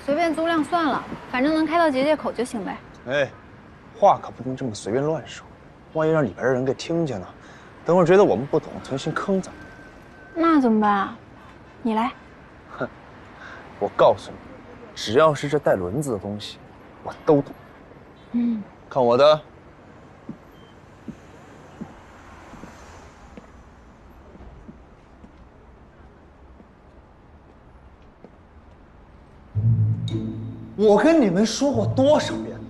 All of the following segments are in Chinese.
随便租辆算了，反正能开到结界口就行呗。哎，话可不能这么随便乱说，万一让里边的人给听见了，等会儿觉得我们不懂，存心坑咱们。那怎么办啊？你来。哼，我告诉你，只要是这带轮子的东西，我都懂。嗯，看我的。我跟你们说过多少遍了，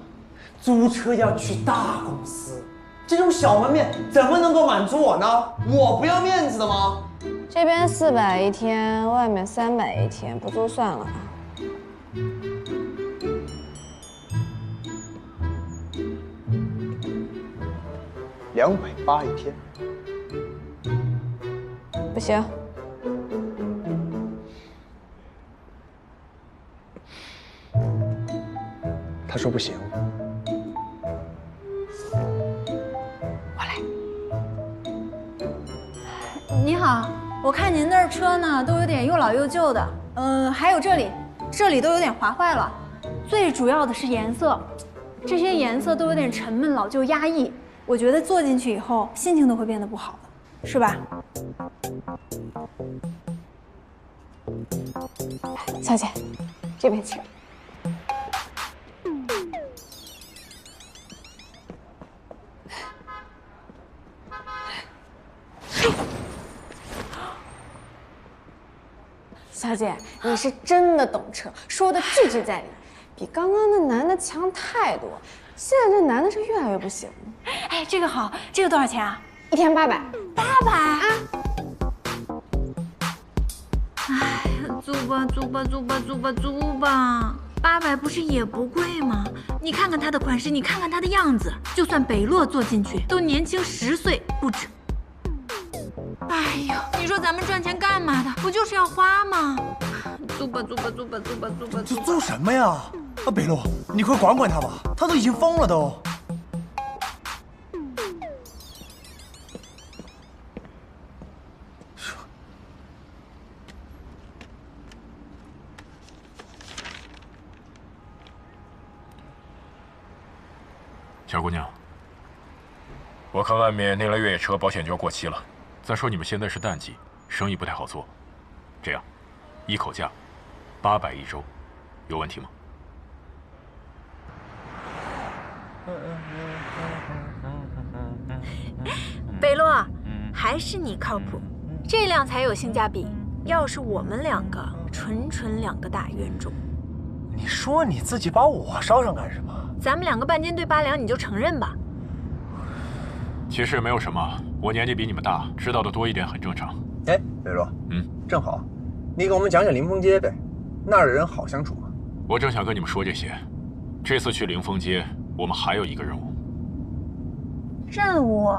租车要去大公司，这种小门面怎么能够满足我呢？我不要面子的吗？这边400一天，外面300一天，不租算了啊。280一天，不行。他说不行。我来。你好，我看您那儿车呢，都有点又老又旧的。还有这里都有点划坏了。最主要的是颜色，这些颜色都有点沉闷、老旧、压抑。我觉得坐进去以后，心情都会变得不好的，是吧？小姐，这边请。小姐，你是真的懂车，说的句句在理，比刚刚那男的强太多。现在这男的是越来越不行。哎，这个好，这个多少钱啊？1天800。800啊！哎，租吧，800不是也不贵吗？你看看他的款式，你看看他的样子，就算北洛坐进去，都年轻10岁不止。哎呦，你说咱们赚钱干嘛的？不就是要花吗？租吧。租什么呀？啊，北洛，你快管管他吧，他都已经疯了都。小姑娘，我看外面那辆越野车保险就要过期了。再说你们现在是淡季，生意不太好做。这样，一口价800一周，有问题吗？北洛，还是你靠谱，这辆才有性价比。要是我们2个，纯2个大冤种。你说你自己把我捎上干什么？咱们2个半斤对8两，你就承认吧。其实也没有什么，我年纪比你们大，知道的多一点很正常。哎，北洛，正好，你给我们讲讲临风街呗，那儿的人好相处吗？我正想跟你们说这些。这次去临风街，我们还有一个任务。任务？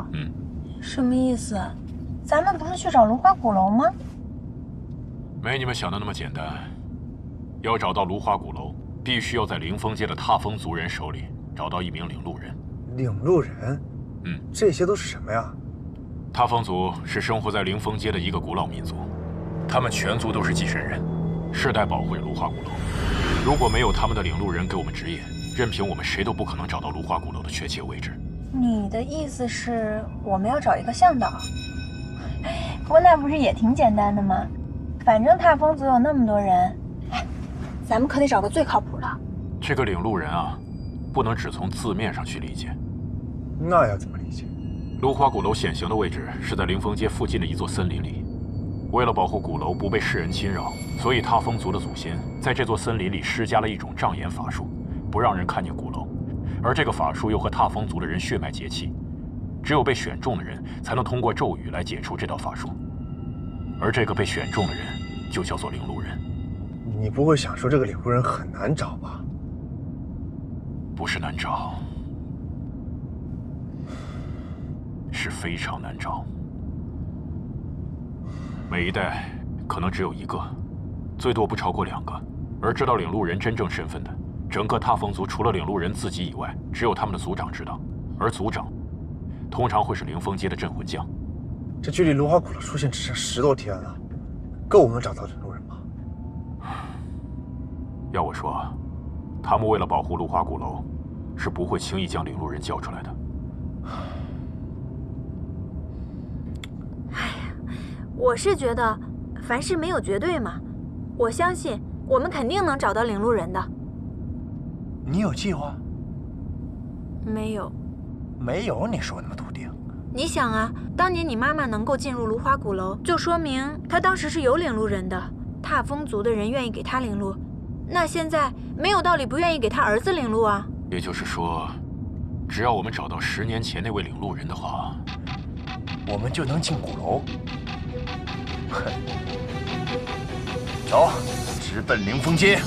什么意思？咱们不是去找芦花鼓楼吗？没你们想的那么简单。要找到芦花鼓楼，必须要在临风街的踏风族人手里找到一名领路人。领路人？这些都是什么呀？踏风族是生活在临风街的一个古老民族，他们全族都是祭神人，世代保护芦花鼓楼。如果没有他们的领路人给我们指引，任凭我们谁都不可能找到芦花鼓楼的确切位置。你的意思是我们要找一个向导？不过那不是也挺简单的吗？反正踏风族有那么多人，咱们可得找个最靠谱的。这个领路人啊，不能只从字面上去理解。那要怎么理解？芦花鼓楼显形的位置是在临风街附近的一座森林里。为了保护鼓楼不被世人侵扰，所以踏风族的祖先在这座森林里施加了一种障眼法术，不让人看见鼓楼。而这个法术又和踏风族的人血脉结契，只有被选中的人才能通过咒语来解除这道法术。而这个被选中的人就叫做领路人。你不会想说这个领路人很难找吧？不是难找，是非常难找。每一代可能只有1个，最多不超过2个。而知道领路人真正身份的，整个踏风族除了领路人自己以外，只有他们的族长知道。而族长通常会是临风街的镇魂将。这距离芦花鼓楼出现只剩10多天了，够我们找到领路人吗？要我说，他们为了保护芦花鼓楼，是不会轻易将领路人交出来的。哎呀，我是觉得凡事没有绝对嘛，我相信我们肯定能找到领路人的。你有计划？没有。没有，你说那么笃定？你想啊，当年你妈妈能够进入芦花鼓楼，就说明她当时是有领路人的。踏风族的人愿意给她领路，那现在没有道理不愿意给她儿子领路啊。也就是说，只要我们找到10年前那位领路人的话，我们就能进鼓楼。哼，走，直奔凌风街。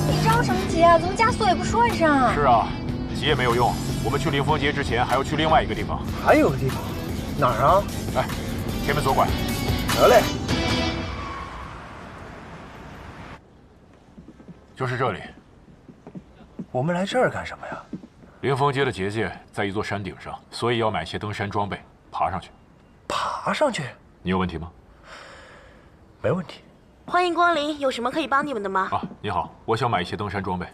你着什么急啊？怎么加速也不说一声？是啊，急也没有用。我们去凌风街之前还要去另外一个地方。还有个地方，哪儿啊？哎，前面左拐。得嘞。就是这里。我们来这儿干什么呀？凌风街的结界在一座山顶上，所以要买些登山装备，爬上去。爬上去？你有问题吗？没问题。欢迎光临，有什么可以帮你们的吗？啊，你好，我想买一些登山装备。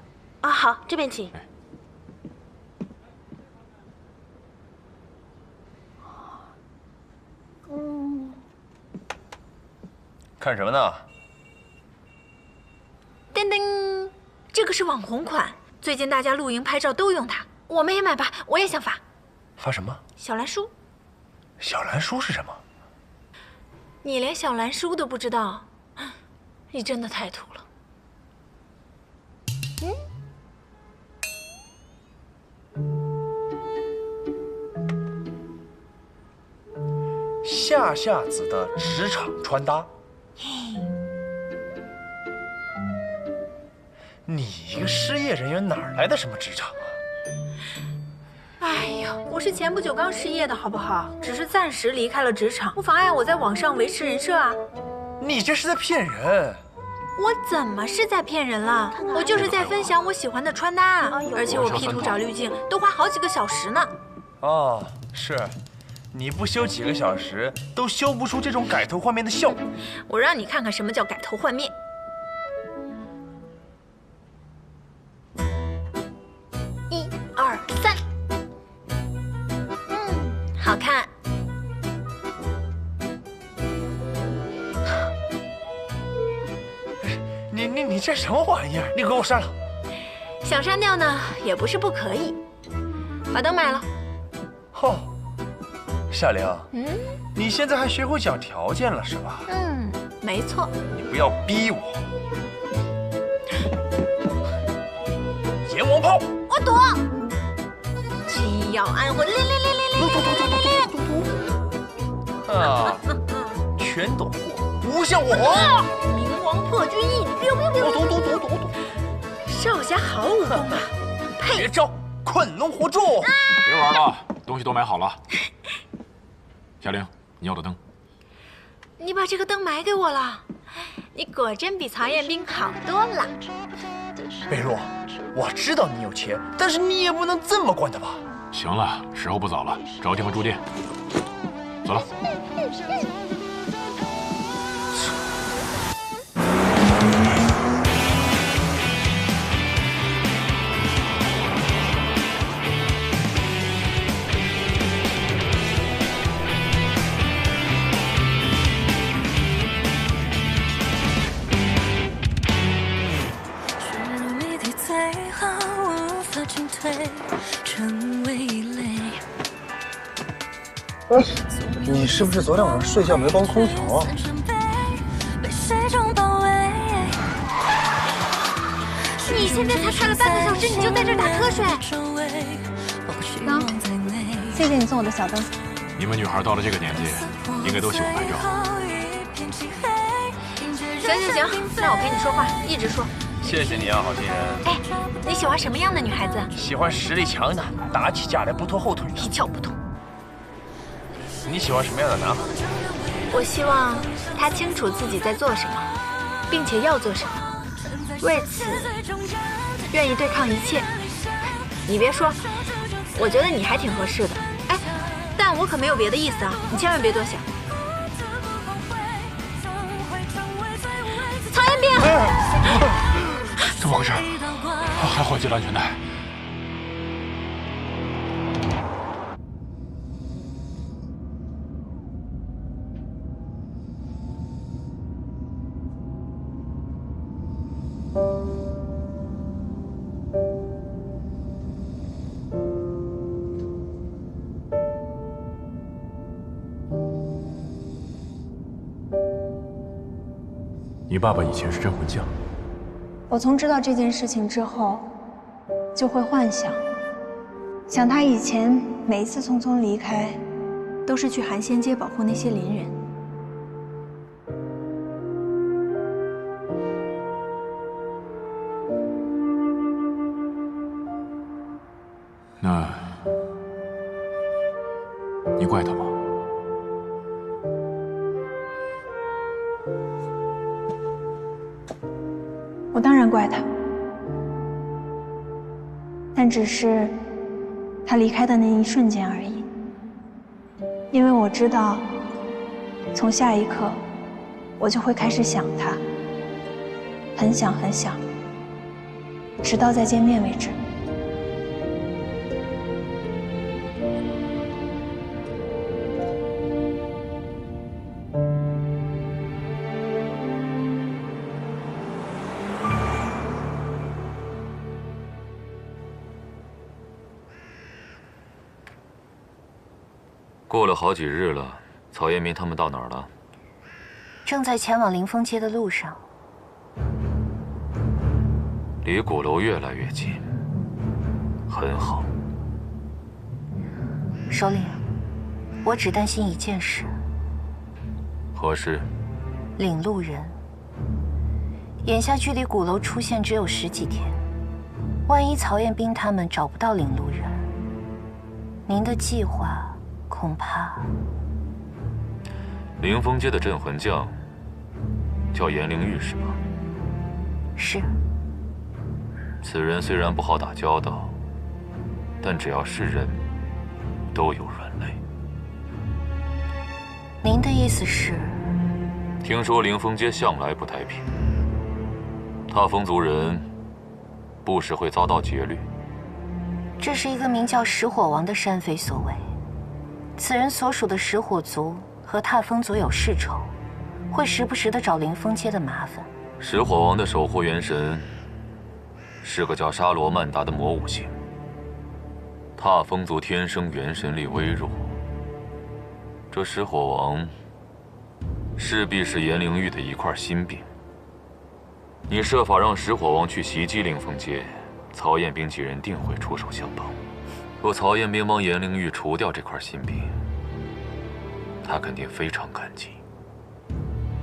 啊，好，这边请。看什么呢？噔噔，这个是网红款，最近大家露营拍照都用它，我们也买吧，我也想发。发什么？小蓝书。小蓝书是什么？你连小蓝书都不知道，你真的太土了。夏夏子的职场穿搭。你一个失业人员哪儿来的什么职场啊？哎呀，我是前不久刚失业的好不好？只是暂时离开了职场，不妨碍我在网上维持人设啊。你这是在骗人！我怎么是在骗人了？我就是在分享我喜欢的穿搭啊！而且我 P 图找滤镜都花好几个小时呢。哦，是，你不修几个小时都修不出这种改头换面的效果。我让你看看什么叫改头换面。1、2、3，好看。你这什么玩意儿？你给我删了！想删掉呢，也不是不可以。把灯买了。哦，夏玲，你现在还学会讲条件了是吧？没错。你不要逼我。阎王炮，我躲。鸡要安魂，啊，全躲过，不像我。冥王破军印，躲。少侠好武功啊！呸！绝招困龙活捉。别玩了，东西都买好了。夏玲，你要的灯。你把这个灯买给我了，你果真比曹彦斌好多了。贝洛，我知道你有钱，但是你也不能这么惯他吧？行了，时候不早了，找个地方住店。走了。哎，你是不是昨天晚上睡觉没关空调啊？你现在才开了半个小时，你就在这打瞌睡？喏，谢谢你送我的小灯。你们女孩到了这个年纪，应该都喜欢拍照。行，那我陪你说话，一直说。谢谢你啊，好心人。哎，你喜欢什么样的女孩子？喜欢实力强的，打起架来不拖后腿的。一窍不通。你喜欢什么样的男孩？我希望他清楚自己在做什么，并且要做什么，为此愿意对抗一切。你别说，我觉得你还挺合适的。哎，但我可没有别的意思啊，你千万别多想。曹彦怎么回事？还好系了安全带。你爸爸以前是镇魂将。我从知道这件事情之后，就会幻想，想他以前每一次匆匆离开，都是去寒仙街保护那些邻人。那，你怪他吗？我当然怪他，但只是他离开的那一瞬间而已。因为我知道，从下一刻，我就会开始想他，很想很想，直到再见面为止。过了好几日了，曹彦斌他们到哪儿了？正在前往临风街的路上。离鼓楼越来越近，很好。首领，我只担心一件事。何事？领路人。眼下距离鼓楼出现只有10几天，万一曹彦斌他们找不到领路人，您的计划恐怕……临风街的镇魂将叫颜灵玉是吗？是。此人虽然不好打交道，但只要是人，都有软肋。您的意思是？听说临风街向来不太平，踏风族人不时会遭到劫掠。这是一个名叫石火王的山匪所为。此人所属的石火族和踏风族有世仇，会时不时的找临风街的麻烦。石火王的守护元神是个叫沙罗曼达的魔武星。踏风族天生元神力微弱，这石火王势必是颜灵玉的一块心病。你设法让石火王去袭击临风街，曹彦斌几人定会出手相帮。若曹彦斌帮颜灵玉除掉这块心病，他肯定非常感激。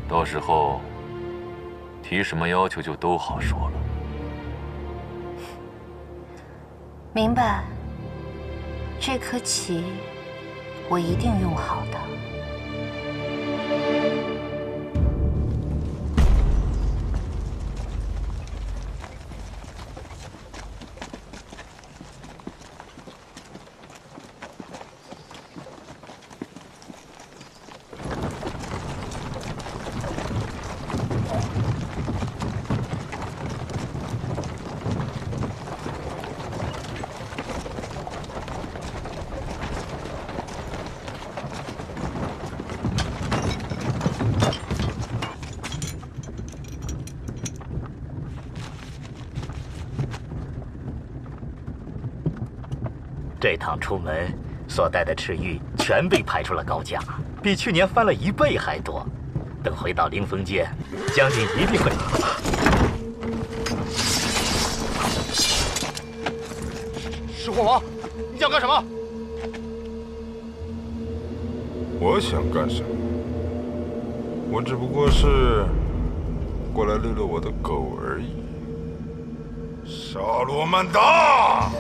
到时候提什么要求就都好说了。明白。这颗棋，我一定用好的。这趟出门所带的赤玉全被排出了高价，比去年翻了1倍还多。等回到临风街，将军一定会。石火王，你想干什么？我想干什么？我只不过是过来遛遛我的狗而已。沙罗曼达！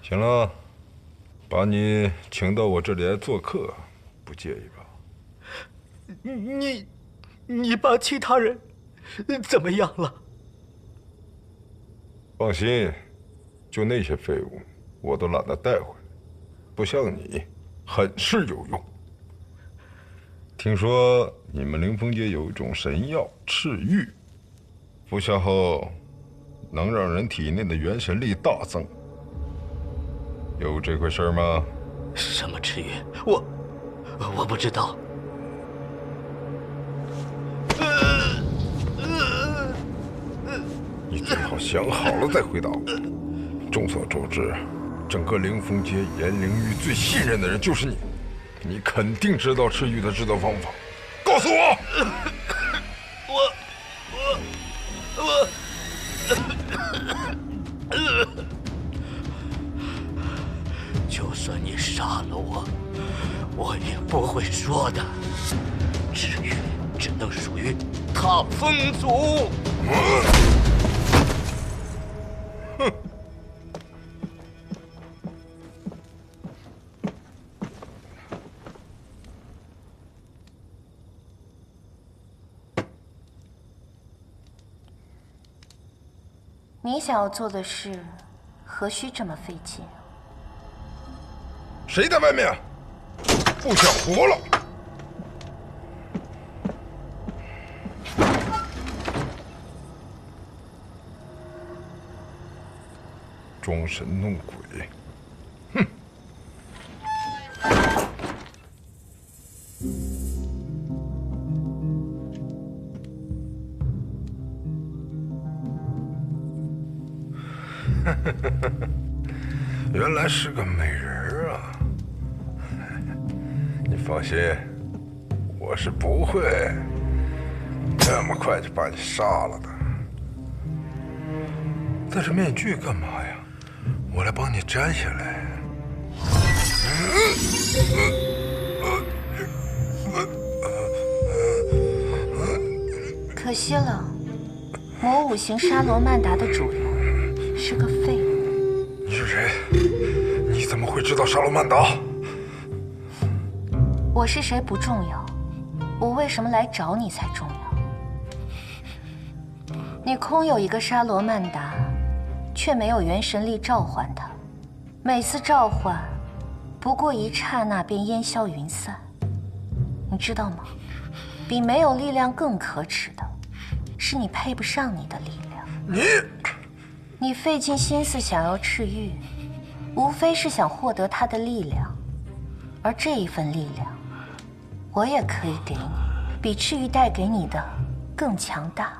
行了，把你请到我这里来做客，不介意吧？你把其他人怎么样了？放心，就那些废物，我都懒得带回来，不像你，很是有用。听说你们灵峰街有一种神药赤玉，服下后能让人体内的元神力大增。有这回事吗？什么赤玉？我不知道。你最好想好了再回答我。众所周知，整个灵峰街颜灵玉最信任的人就是你，你肯定知道赤玉的制造方法，告诉我。就算你杀了我，我也不会说的。赤玉只能属于踏风族。哼！你想要做的事，何须这么费劲？谁在外面？不想活了？装神弄鬼，哼！原来是个美人啊！你放心，我是不会这么快就把你杀了的。戴着面具干嘛呀？我来帮你摘下来。可惜了，魔五行沙罗曼达的主人是个废物。你是谁？你怎么会知道沙罗曼达？我是谁不重要，我为什么来找你才重要。你空有一个沙罗曼达，却没有元神力召唤它，每次召唤不过一刹那便烟消云散。你知道吗？比没有力量更可耻的，是你配不上你的力量。你费尽心思想要赤玉，无非是想获得它的力量，而这一份力量，我也可以给你，比赤玉带给你的更强大、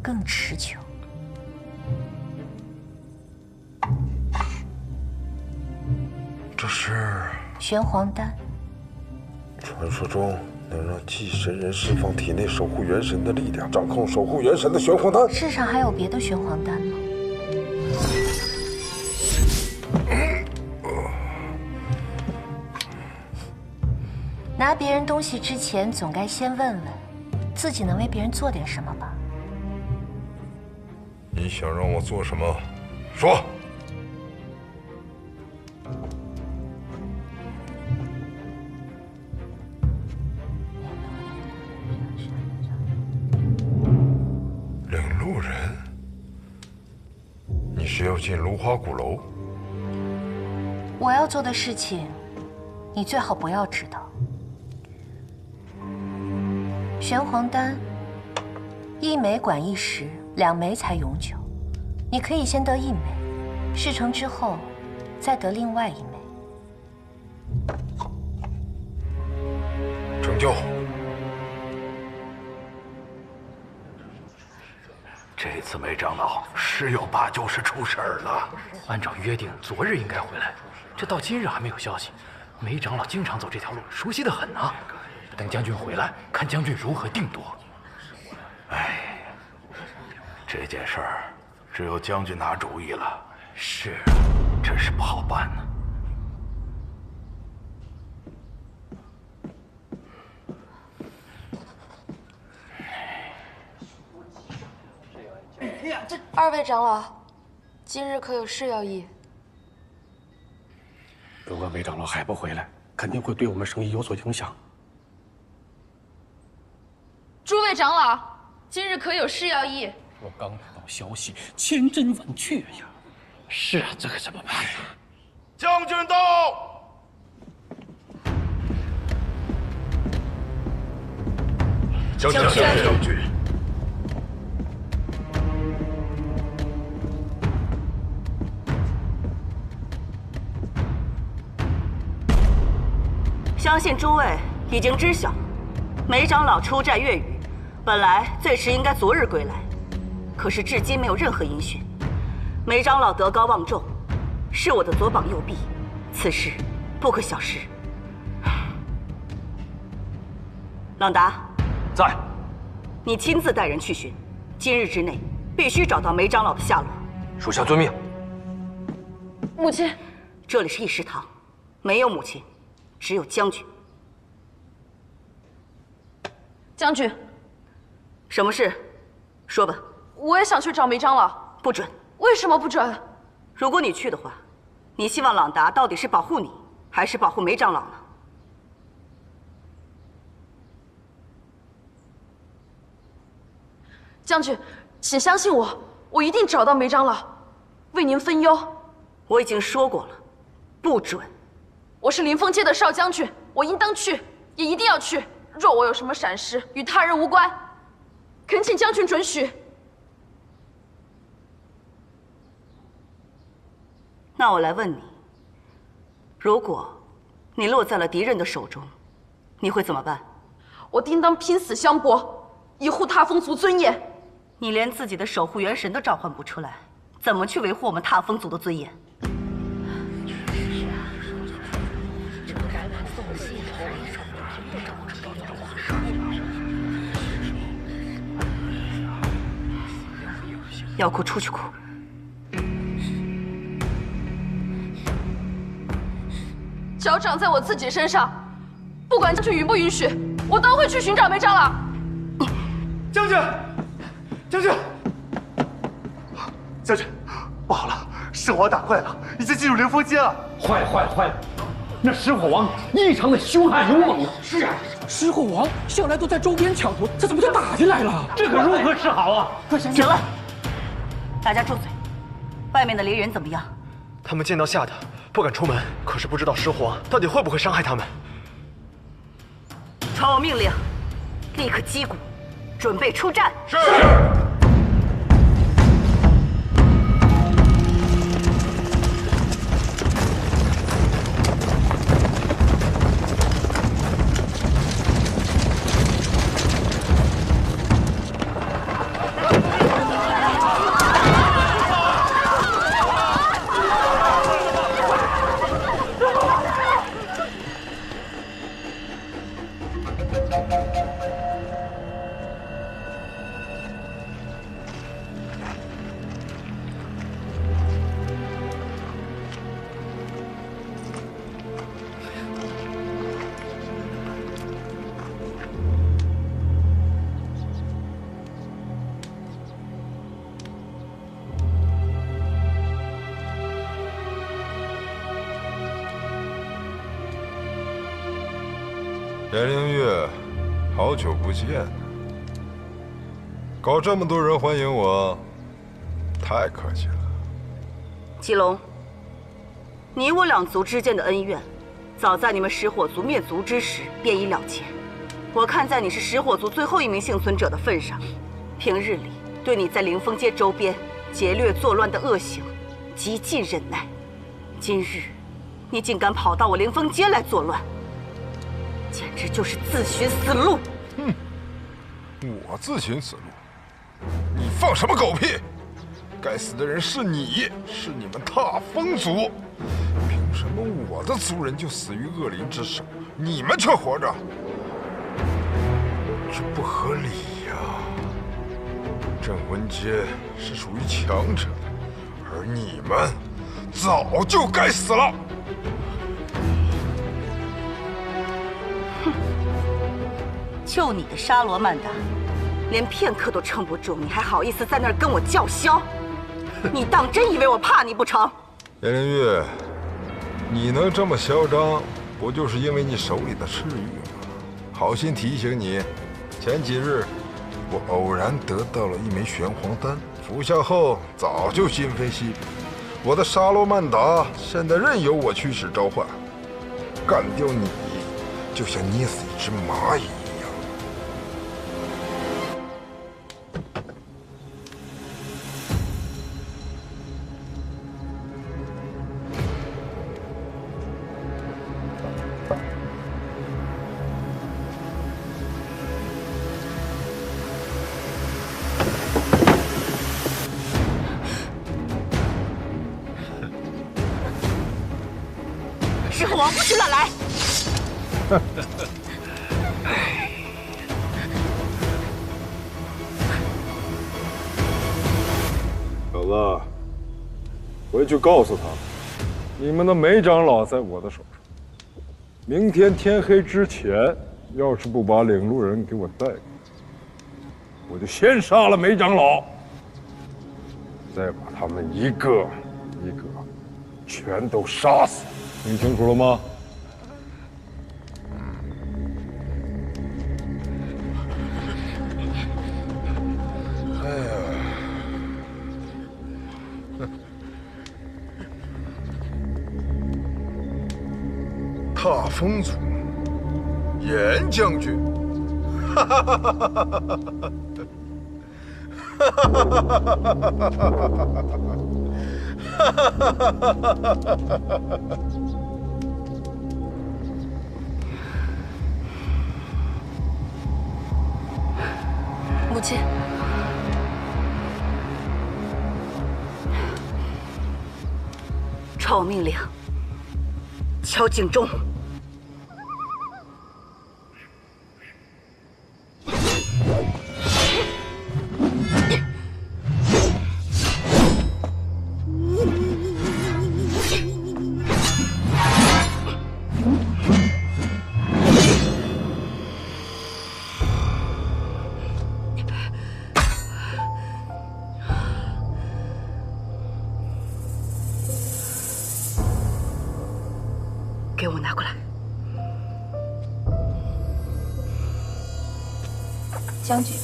更持久。这是玄黄丹，传说中能让祭神人释放体内守护元神的力量，掌控守护元神的玄黄丹。世上还有别的玄黄丹吗？拿别人东西之前，总该先问问自己能为别人做点什么吧。你想让我做什么？说。领路人，你是要进芦花鼓楼？我要做的事情，你最好不要知道。玄黄丹，一枚管一时，2枚才永久。你可以先得1枚，事成之后再得另外1枚。成就。这次梅长老十有8九是出事儿了。按照约定，昨日应该回来，这到今日还没有消息。梅长老经常走这条路，熟悉得很啊。等将军回来，看将军如何定夺。哎，这件事儿只有将军拿主意了。是，真是不好办呢。2位长老，今日可有事要议？得梅长老还不回来，肯定会对我们生意有所影响。诸位长老，今日可有事要议？我刚拿到消息，千真万确呀。是啊，这可怎么办呀？将军到。将军。相信诸位已经知晓，梅长老出寨越狱，本来最迟应该昨日归来，可是至今没有任何音讯。梅长老德高望重，是我的左膀右臂，此事不可小视。朗达，在。你亲自带人去寻，今日之内必须找到梅长老的下落。属下遵命。母亲，这里是议事堂，没有母亲，只有将军。将军，什么事？说吧。我也想去找梅长老。不准。为什么不准？如果你去的话，你希望朗达到底是保护你，还是保护梅长老呢？将军，请相信我，我一定找到梅长老，为您分忧。我已经说过了，不准。我是临风街的少将军，我应当去，也一定要去。若我有什么闪失，与他人无关，恳请将军准许。那我来问你，如果你落在了敌人的手中，你会怎么办？我定当拼死相搏，以护踏风族尊严。你连自己的守护元神都召唤不出来，怎么去维护我们踏风族的尊严？要哭出去哭。脚长在我自己身上，不管将军允不允许，我都会去寻找梅长老。将军，将军，将军，不好了，狮火王打过来了，已经进入灵风街了。坏了！那狮火王异常的凶悍勇猛啊！是啊，狮火王向来都在周边抢夺，这怎么就打进来了？这可如何是好啊！快行了，大家住嘴！外面的猎人怎么样？他们见到吓得不敢出门，可是不知道狮火王到底会不会伤害他们。传我命令，立刻击鼓，准备出战。是。颜灵月，好久不见呢。搞这么多人欢迎我，太客气了。祁隆，你我两族之间的恩怨，早在你们石火族灭族之时便已了结。我看在你是石火族最后一名幸存者的份上，平日里对你在灵风街周边劫掠作乱的恶行极尽忍耐。今日，你竟敢跑到我灵风街来作乱！简直就是自寻死路！哼，我自寻死路？你放什么狗屁！该死的人是你，是你们踏风族，凭什么我的族人就死于恶灵之手，你们却活着？这不合理呀！镇魂街是属于强者的，而你们早就该死了。就你的沙罗曼达，连片刻都撑不住，你还好意思在那儿跟我叫嚣？你当真以为我怕你不成？颜灵月，你能这么嚣张，不就是因为你手里的赤玉吗？好心提醒你，前几日我偶然得到了一枚玄黄丹，服下后早就今非昔比。我的沙罗曼达现在任由我驱使召唤，干掉你就像捏死一只蚂蚁一样。石虎王不许乱来！小子，回去告诉他，你们的梅长老在我的手上。明天天黑之前，要是不把领路人给我带过来，我就先杀了梅长老，再把他们一个一个全都杀死。听清楚了吗？哎呀，踏风族严将军，哈哈哈哈哈哈！哈哈哈哈哈哈！母亲，传我命令，敲警钟。给我拿过来。将军，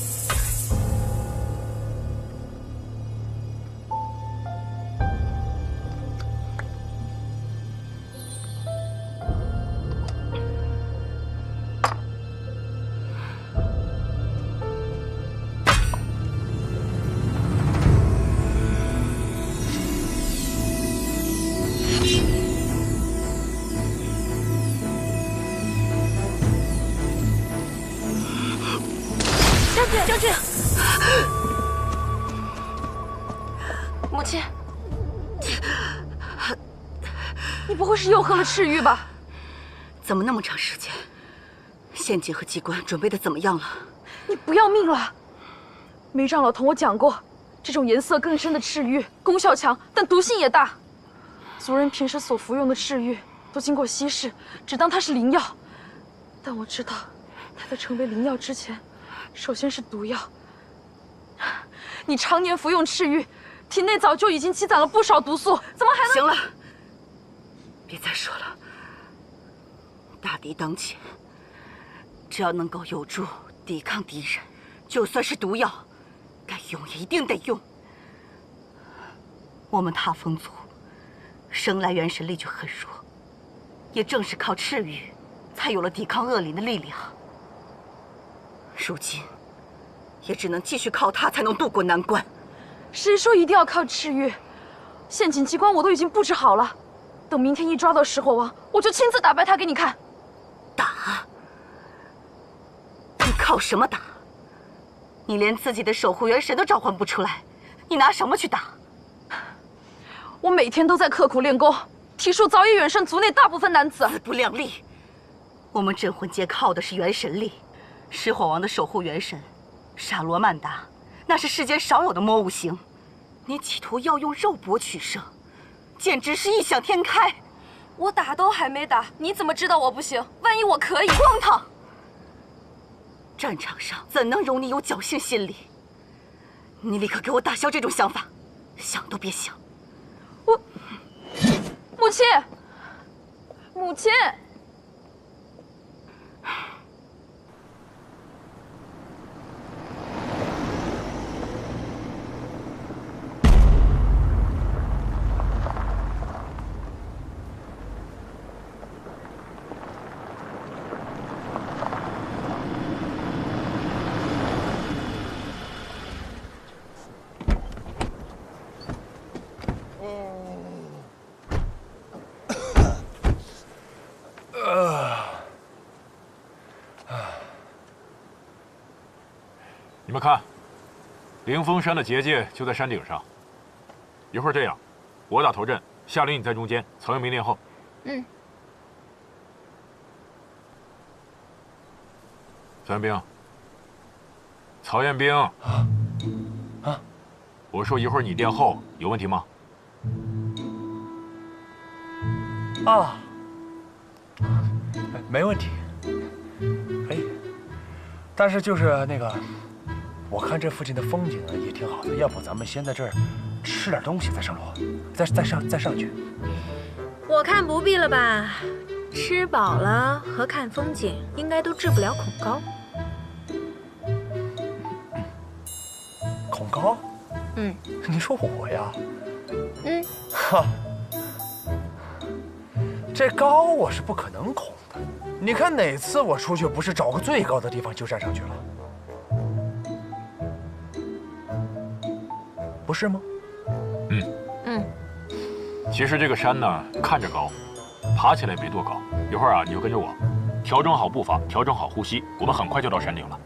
将军，母亲，你不会是又喝了赤玉吧？怎么那么长时间？陷阱和机关准备的怎么样了？你不要命了！梅长老同我讲过，这种颜色更深的赤玉功效强，但毒性也大。族人平时所服用的赤玉都经过稀释，只当它是灵药。但我知道，它在成为灵药之前，首先是毒药。你常年服用赤玉，体内早就已经积攒了不少毒素，怎么还能……行了，别再说了。大敌当前，只要能够有助抵抗敌人，就算是毒药，该用也一定得用。我们踏风族生来元神力就很弱，也正是靠赤玉，才有了抵抗恶灵的力量。如今，也只能继续靠它才能渡过难关。谁说一定要靠赤玉？陷阱机关我都已经布置好了，等明天一抓到石火王，我就亲自打败他给你看。打？你靠什么打？你连自己的守护元神都召唤不出来，你拿什么去打？我每天都在刻苦练功，体术早已远胜族内大部分男子。自不量力！我们镇魂界靠的是元神力，石火王的守护元神沙罗曼达，那是世间少有的魔物型。你企图要用肉搏取胜，简直是异想天开。我打都还没打，你怎么知道我不行？万一我可以？荒唐！战场上怎能容你有侥幸心理？你立刻给我打消这种想法，想都别想！母亲，母亲。你们看，灵峰山的结界就在山顶上。一会儿这样，我打头阵，夏琳你在中间，曹彦明殿后。嗯。曹彦兵，曹彦兵啊！我说一会儿你殿后，有问题吗？啊，没问题。哎，但是就是那个。 我看这附近的风景也挺好的，要不咱们先在这儿吃点东西再上楼，再上去。我看不必了吧，吃饱了和看风景应该都治不了恐高。恐高？嗯，你说我呀？嗯，哈，这高我是不可能恐的。你看哪次我出去不是找个最高的地方就站上去了？ 不是吗？嗯。其实这个山呢，看着高，爬起来没多高。一会儿啊，你就跟着我，调整好步伐，调整好呼吸，我们很快就到山顶了。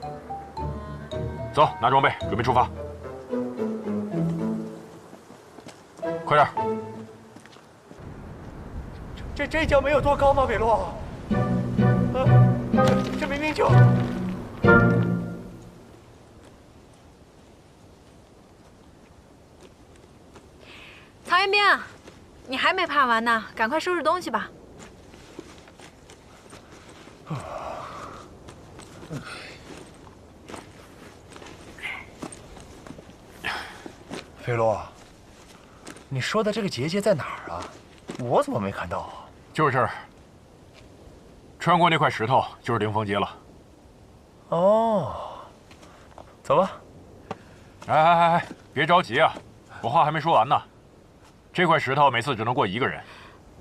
走，拿装备，准备出发。快点！这叫没有多高吗，北洛？这明明就……曹彦兵，你还没爬完呢，赶快收拾东西吧。飞洛，你说的这个结界在哪儿啊？我怎么没看到啊？就是这儿，穿过那块石头就是灵峰街了。哦，走吧。哎，别着急啊，我话还没说完呢。这块石头每次只能过一个人，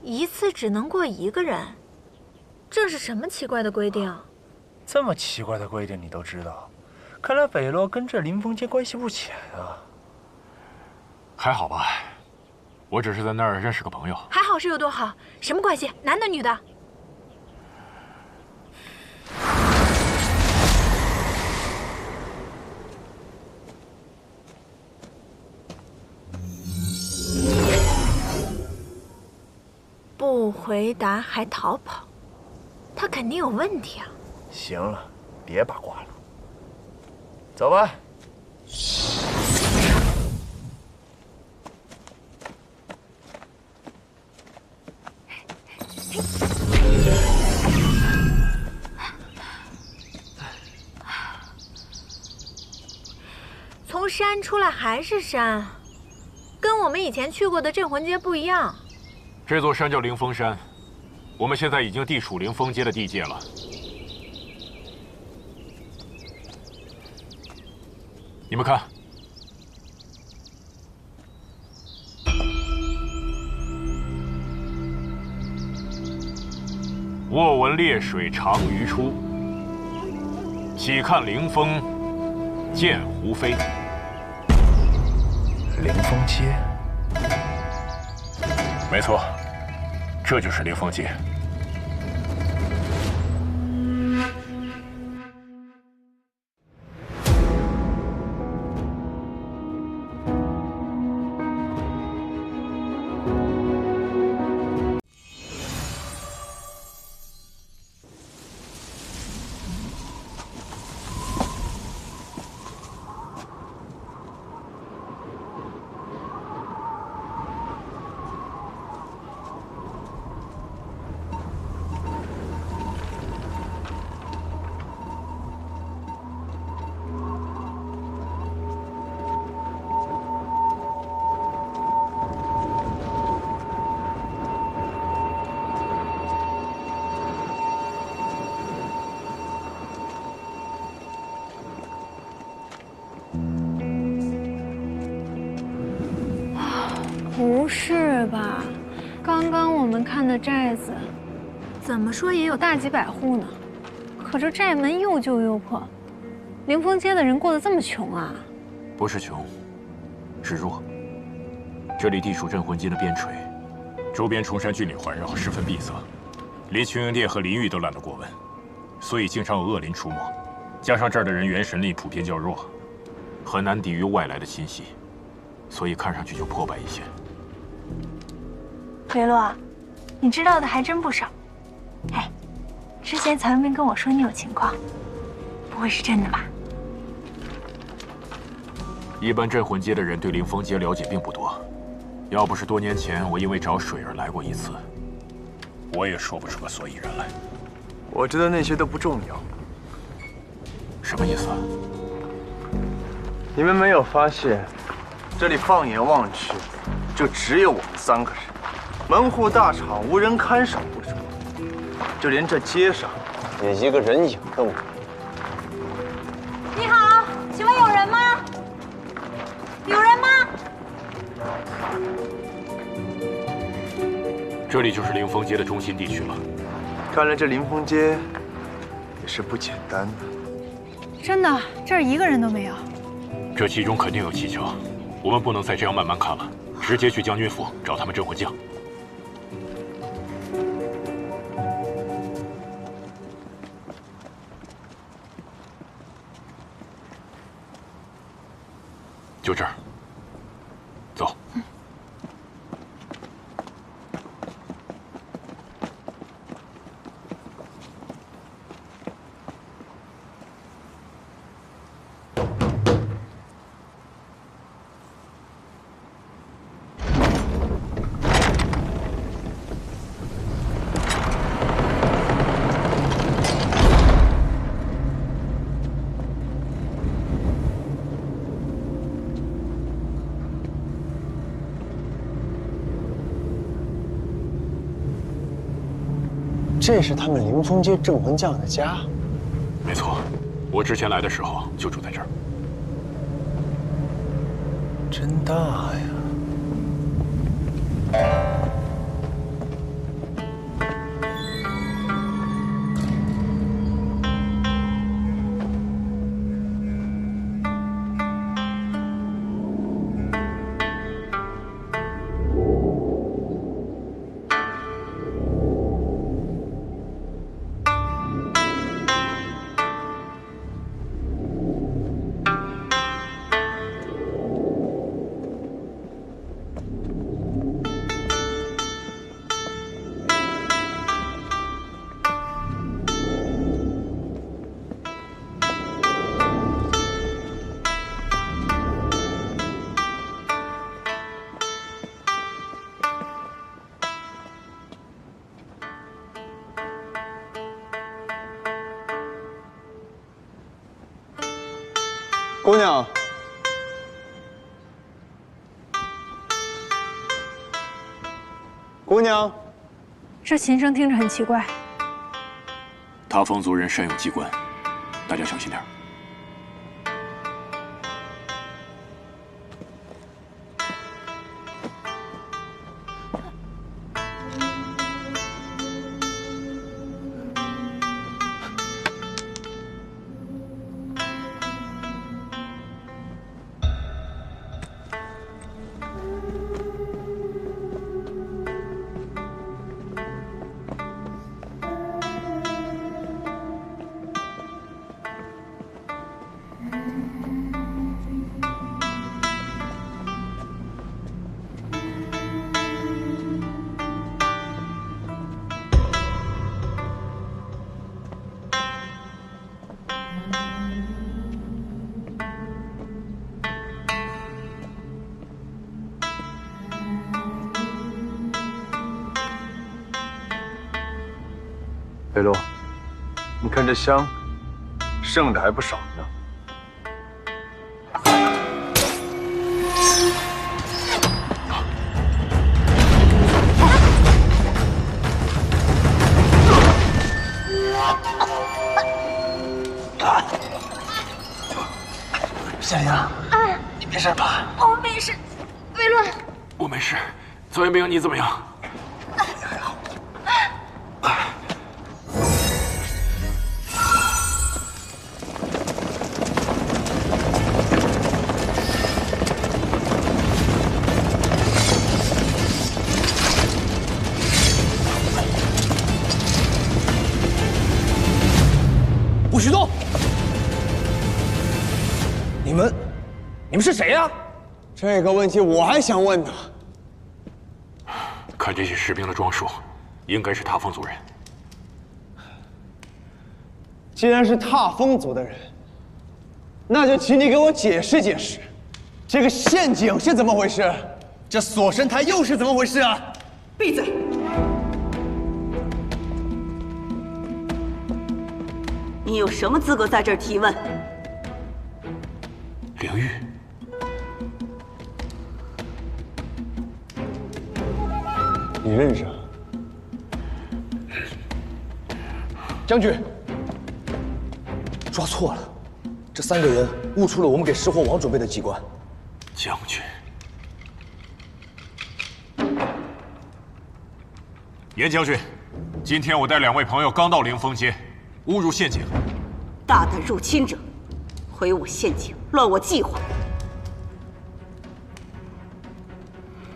一次只能过一个人，这是什么奇怪的规定？这么奇怪的规定你都知道，看来北洛跟这灵峰街关系不浅啊。还好吧，我只是在那儿认识个朋友。还好是有多好？什么关系？男的女的？不回答还逃跑，他肯定有问题啊！行了，别八卦了，走吧。从山出来还是山，跟我们以前去过的镇魂街不一样。这座山叫灵峰山，我们现在已经地处灵峰街的地界了。你们看，卧闻烈水长鱼出，喜看灵峰见狐飞。灵峰街。 没错，这就是灵峰街。不是吧？刚刚我们看的寨子，怎么说也有大几百户呢，可这寨门又旧又破，凌风街的人过得这么穷啊？不是穷，是弱。这里地处镇魂街的边陲，周边崇山峻岭环绕，十分闭塞，连群英殿和林域都懒得过问，所以经常有恶灵出没。加上这儿的人元神力普遍较弱，很难抵御外来的侵袭，所以看上去就破败一些。雷洛，你知道的还真不少。哎，之前曹云明跟我说你有情况，不会是真的吧？一般镇魂街的人对凌风街了解并不多，要不是多年前我因为找水而来过一次，我也说不出个所以然来。我知道那些都不重要。什么意思？你们没有发现，这里放眼望去，就只有我们3个人，门户大敞，无人看守不说，就连这街上也一个人影都没有。你好，请问有人吗？有人吗？这里就是凌风街的中心地区了。看来这凌风街也是不简单的。真的，这儿一个人都没有。这其中肯定有蹊跷，我们不能再这样慢慢看了，直接去将军府找他们镇魂将。就这儿，走。这是他们凌风街镇魂将的家。没错，我之前来的时候就住在这儿。真大呀！姑娘，姑娘，这琴声听着很奇怪。他风族人善用机关，大家小心点。雷洛，你看这香，剩的还不少呢。夏玲，你没事吧？我没事，魏论，我没事，曹元兵，你怎么样？还好。不许动！你们是谁呀？这个问题我还想问呢。看这些士兵的装束，应该是踏风族人。既然是踏风族的人，那就请你给我解释解释，这个陷阱是怎么回事？这锁神台又是怎么回事啊？闭嘴！你有什么资格在这儿提问？灵玉，你认识啊？将军，抓错了，这3个人误出了我们给石火王准备的机关。将军，严将军，今天我带2位朋友刚到灵峰街，误入陷阱。大胆入侵者，毁我陷阱，乱我计划。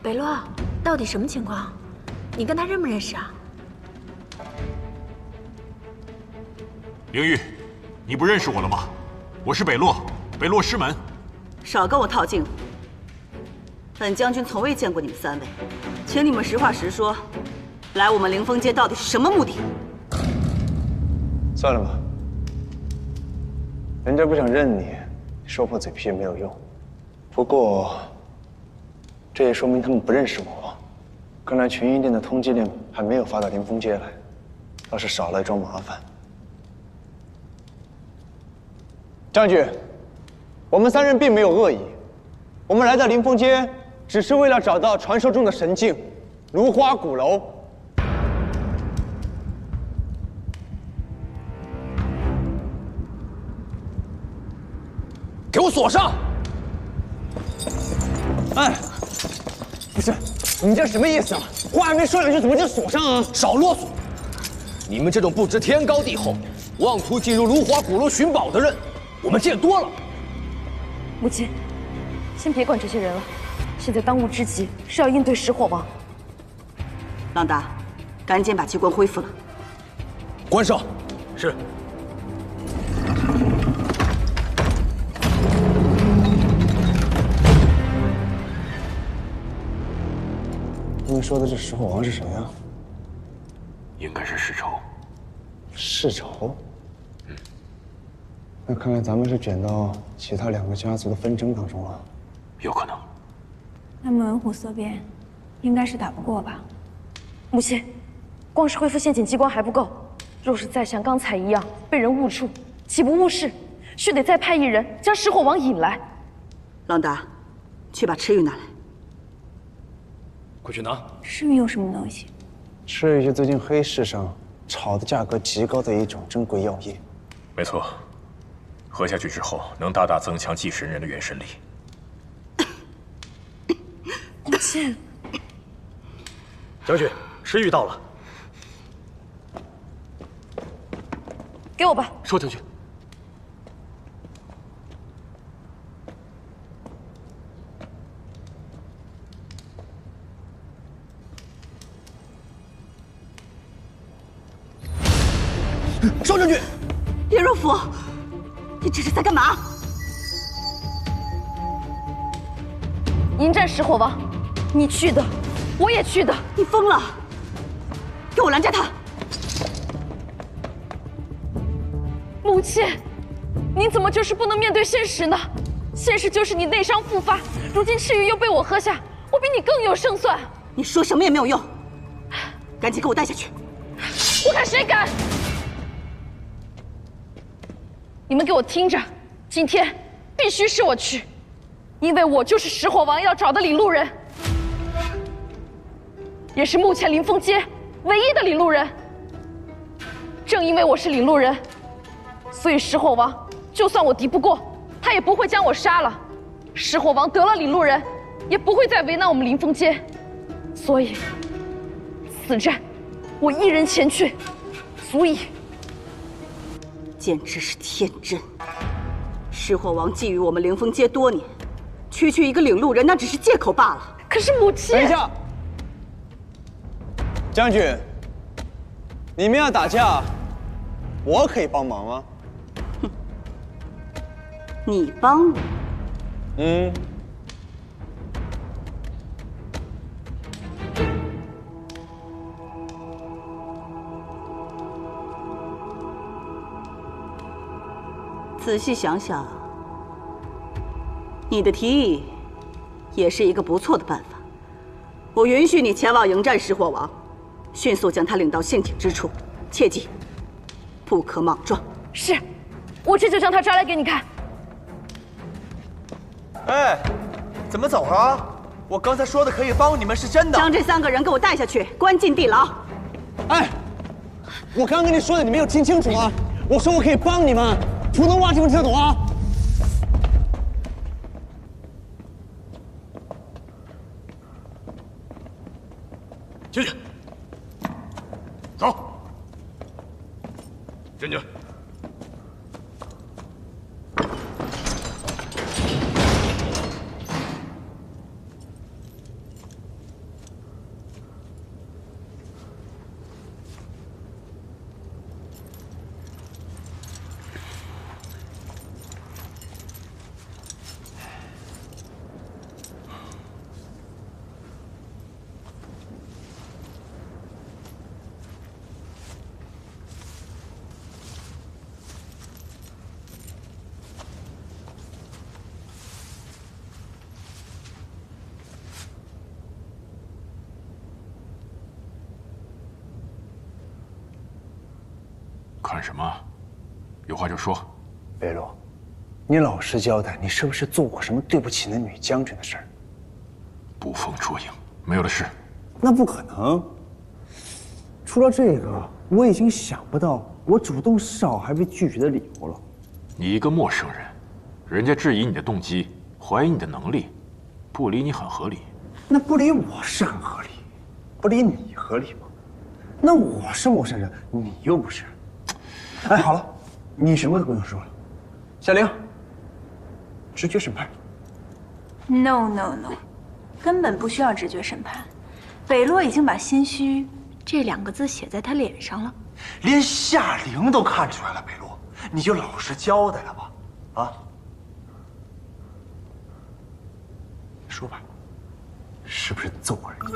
北洛，到底什么情况？你跟他认不认识啊？灵玉，你不认识我了吗？我是北洛，北洛师门。少跟我套近乎。本将军从未见过你们3位，请你们实话实说，来我们灵峰街到底是什么目的？算了吧，人家不想认你，说破嘴皮也没有用。不过，这也说明他们不认识我。看来群英殿的通缉令还没有发到灵峰街来，倒是少了一桩麻烦。将军，我们3人并没有恶意，我们来到灵峰街，只是为了找到传说中的神镜——芦花鼓楼。给我锁上！哎，不是，你这什么意思啊？话还没说两句，怎么就锁上啊？少啰嗦！你们这种不知天高地厚、妄图进入芦花鼓楼寻宝的人，我们见多了。母亲，先别管这些人了，现在当务之急是要应对石火王。朗达，赶紧把机关恢复了。关上。是。他们说的这石火王是谁啊？应该是世仇。世仇？那看来咱们是卷到其他2个家族的纷争当中了。有可能。那么文虎色变，应该是打不过吧？母亲，光是恢复陷阱机关还不够，若是再像刚才一样被人误触，岂不误事？须得再派1人将石火王引来。朗达，去把赤玉拿来。快去拿。赤玉有什么东西？赤玉是最近黑市上炒的价格极高的一种珍贵药液。没错，喝下去之后能大大增强祭神人的元神力。母亲，将军，赤玉到了。给我吧。收将军。少将军，叶若甫，你这是在干嘛？迎战石火王，你去的，我也去的。你疯了！给我拦着他！母亲，你怎么就是不能面对现实呢？现实就是你内伤复发，如今赤玉又被我喝下，我比你更有胜算。你说什么也没有用，赶紧给我带下去！我看谁敢！你们给我听着，今天必须是我去，因为我就是石火王要找的领路人，也是目前灵峰街唯一的领路人。正因为我是领路人，所以石火王就算我敌不过，他也不会将我杀了。石火王得了领路人，也不会再为难我们灵峰街。所以此战我一人前去，足矣。简直是天真！狮火王觊觎我们凌风街多年，区区一个领路人，那只是借口罢了。可是母亲，等一下，将军，你们要打架，我可以帮忙吗？哼，你帮我？嗯。仔细想想，你的提议也是一个不错的办法。我允许你前往迎战狮火王，迅速将他领到陷阱之处，切记不可莽撞。是，我这就将他抓来给你看。哎，怎么走啊？我刚才说的可以帮你们是真的。将这3个人给我带下去，关进地牢。哎，我刚跟你说的，你没有听清楚吗？我说我可以帮你们。普通话听不听得懂啊？进去，走，进去。看什么？有话就说。北洛，你老实交代，你是不是做过什么对不起那女将军的事儿？捕风捉影，没有的事。那不可能。除了这个，我已经想不到我主动示好还被拒绝的理由了。你一个陌生人，人家质疑你的动机，怀疑你的能力，不理你很合理。那不理我是很合理，不理你合理吗？那我是陌生人，你又不是。哎，好了，你什么都不用说了。夏玲，直觉审判。No No No， 根本不需要直觉审判。北洛已经把心虚这2个字写在他脸上了。连夏玲都看出来了，北洛，你就老实交代了吧，啊？说吧，是不是揍过人家？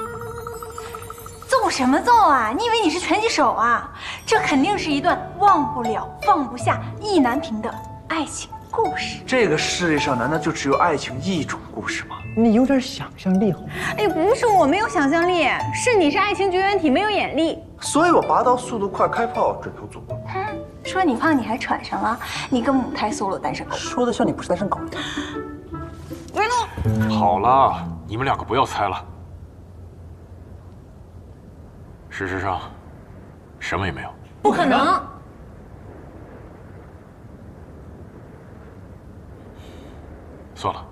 揍什么揍啊？你以为你是拳击手啊？这肯定是一段忘不了、放不下、意难平的爱情故事。这个世界上难道就只有爱情一种故事吗？你有点想象力好吗？哎，不是我没有想象力，是你是爱情绝缘体，没有眼力。所以我拔刀速度快，开炮准头足。说你胖你还喘上了，你个母胎 solo 单身狗。说的像你不是单身狗。维诺，好了，你们2个不要猜了。事实上，什么也没有。不可能。算了，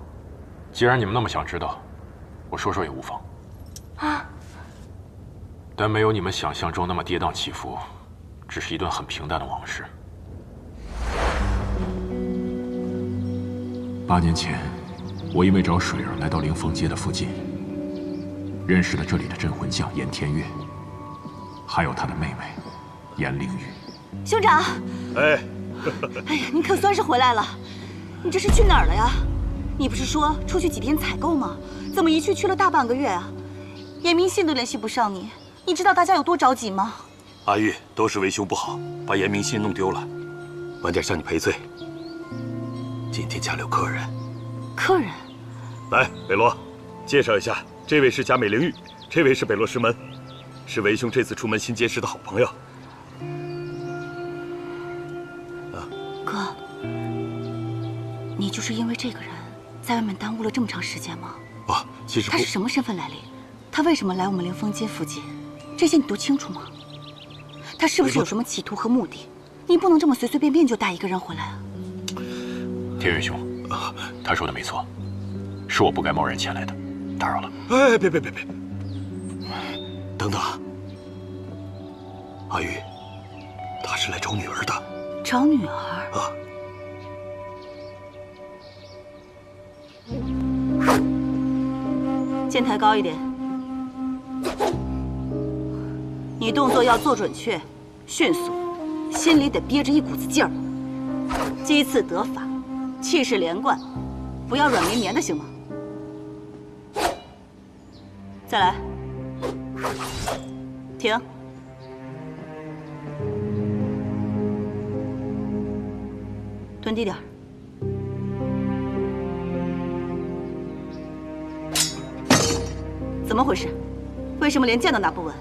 既然你们那么想知道，我说说也无妨。啊！但没有你们想象中那么跌宕起伏，只是一段很平淡的往事。8年前，我因为找水儿来到凌风街的附近，认识了这里的镇魂将严天月，还有他的妹妹严灵玉。兄长，哎，哎呀，你可算是回来了。你这是去哪儿了呀？你不是说出去几天采购吗？怎么一去了大半个月啊？严明信都联系不上你，你知道大家有多着急吗？阿玉，都是为兄不好，把严明信弄丢了，晚点向你赔罪。今天家里有客人。客人？来，北洛，介绍一下，这位是贾美玲玉，这位是北洛师门，是为兄这次出门新结识的好朋友。哥，你就是因为这个人，在外面耽误了这么长时间吗？啊，其实他是什么身份来历？他为什么来我们凌风街附近？这些你都清楚吗？他是不是有什么企图和目的？你不能这么随随便便就带一个人回来啊！天元兄，他说的没错，是我不该贸然前来的，打扰了。哎，别，等等，阿玉，他是来找女儿的。找女儿？啊。肩抬高一点，你动作要做准确、迅速，心里得憋着一股子劲儿，击刺得法，气势连贯，不要软绵绵的，行吗？再来，停。蹲低点儿。怎么回事？为什么连剑都拿不稳？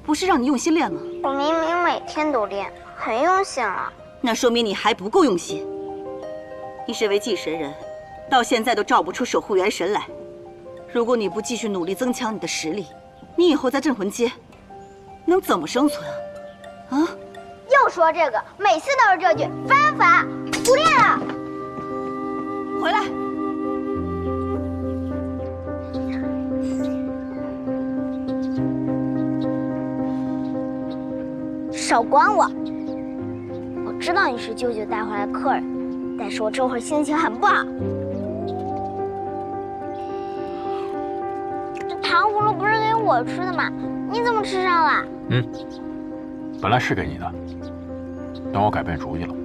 不是让你用心练吗？我明明每天都练，很用心了。那说明你还不够用心。你身为祭神人，到现在都召不出守护元神来。如果你不继续努力增强你的实力，你以后在镇魂街能怎么生存啊？啊！又说这个，每次都是这句，烦不烦？不练了。回来。少管我！我知道你是舅舅带回来的客人，但是我这会儿心情很不好。这糖葫芦不是给我吃的吗？你怎么吃上了？本来是给你的，但我改变主意了，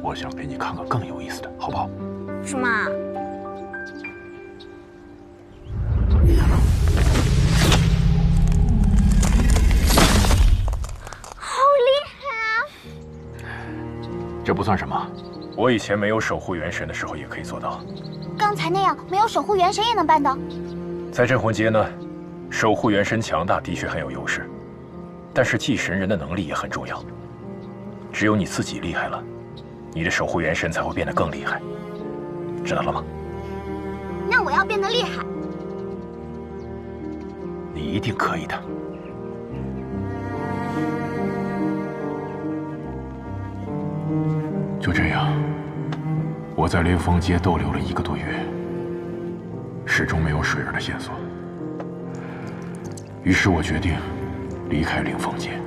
我想给你看个更有意思的，好不好？是吗？这不算什么，我以前没有守护元神的时候也可以做到。刚才那样没有守护元神也能办到。在镇魂街呢，守护元神强大的确很有优势，但是祭神人的能力也很重要。只有你自己厉害了，你的守护元神才会变得更厉害，知道了吗？那我要变得厉害。你一定可以的。就这样，我在灵峰街逗留了1个多月，始终没有水儿的线索。于是我决定离开灵峰街。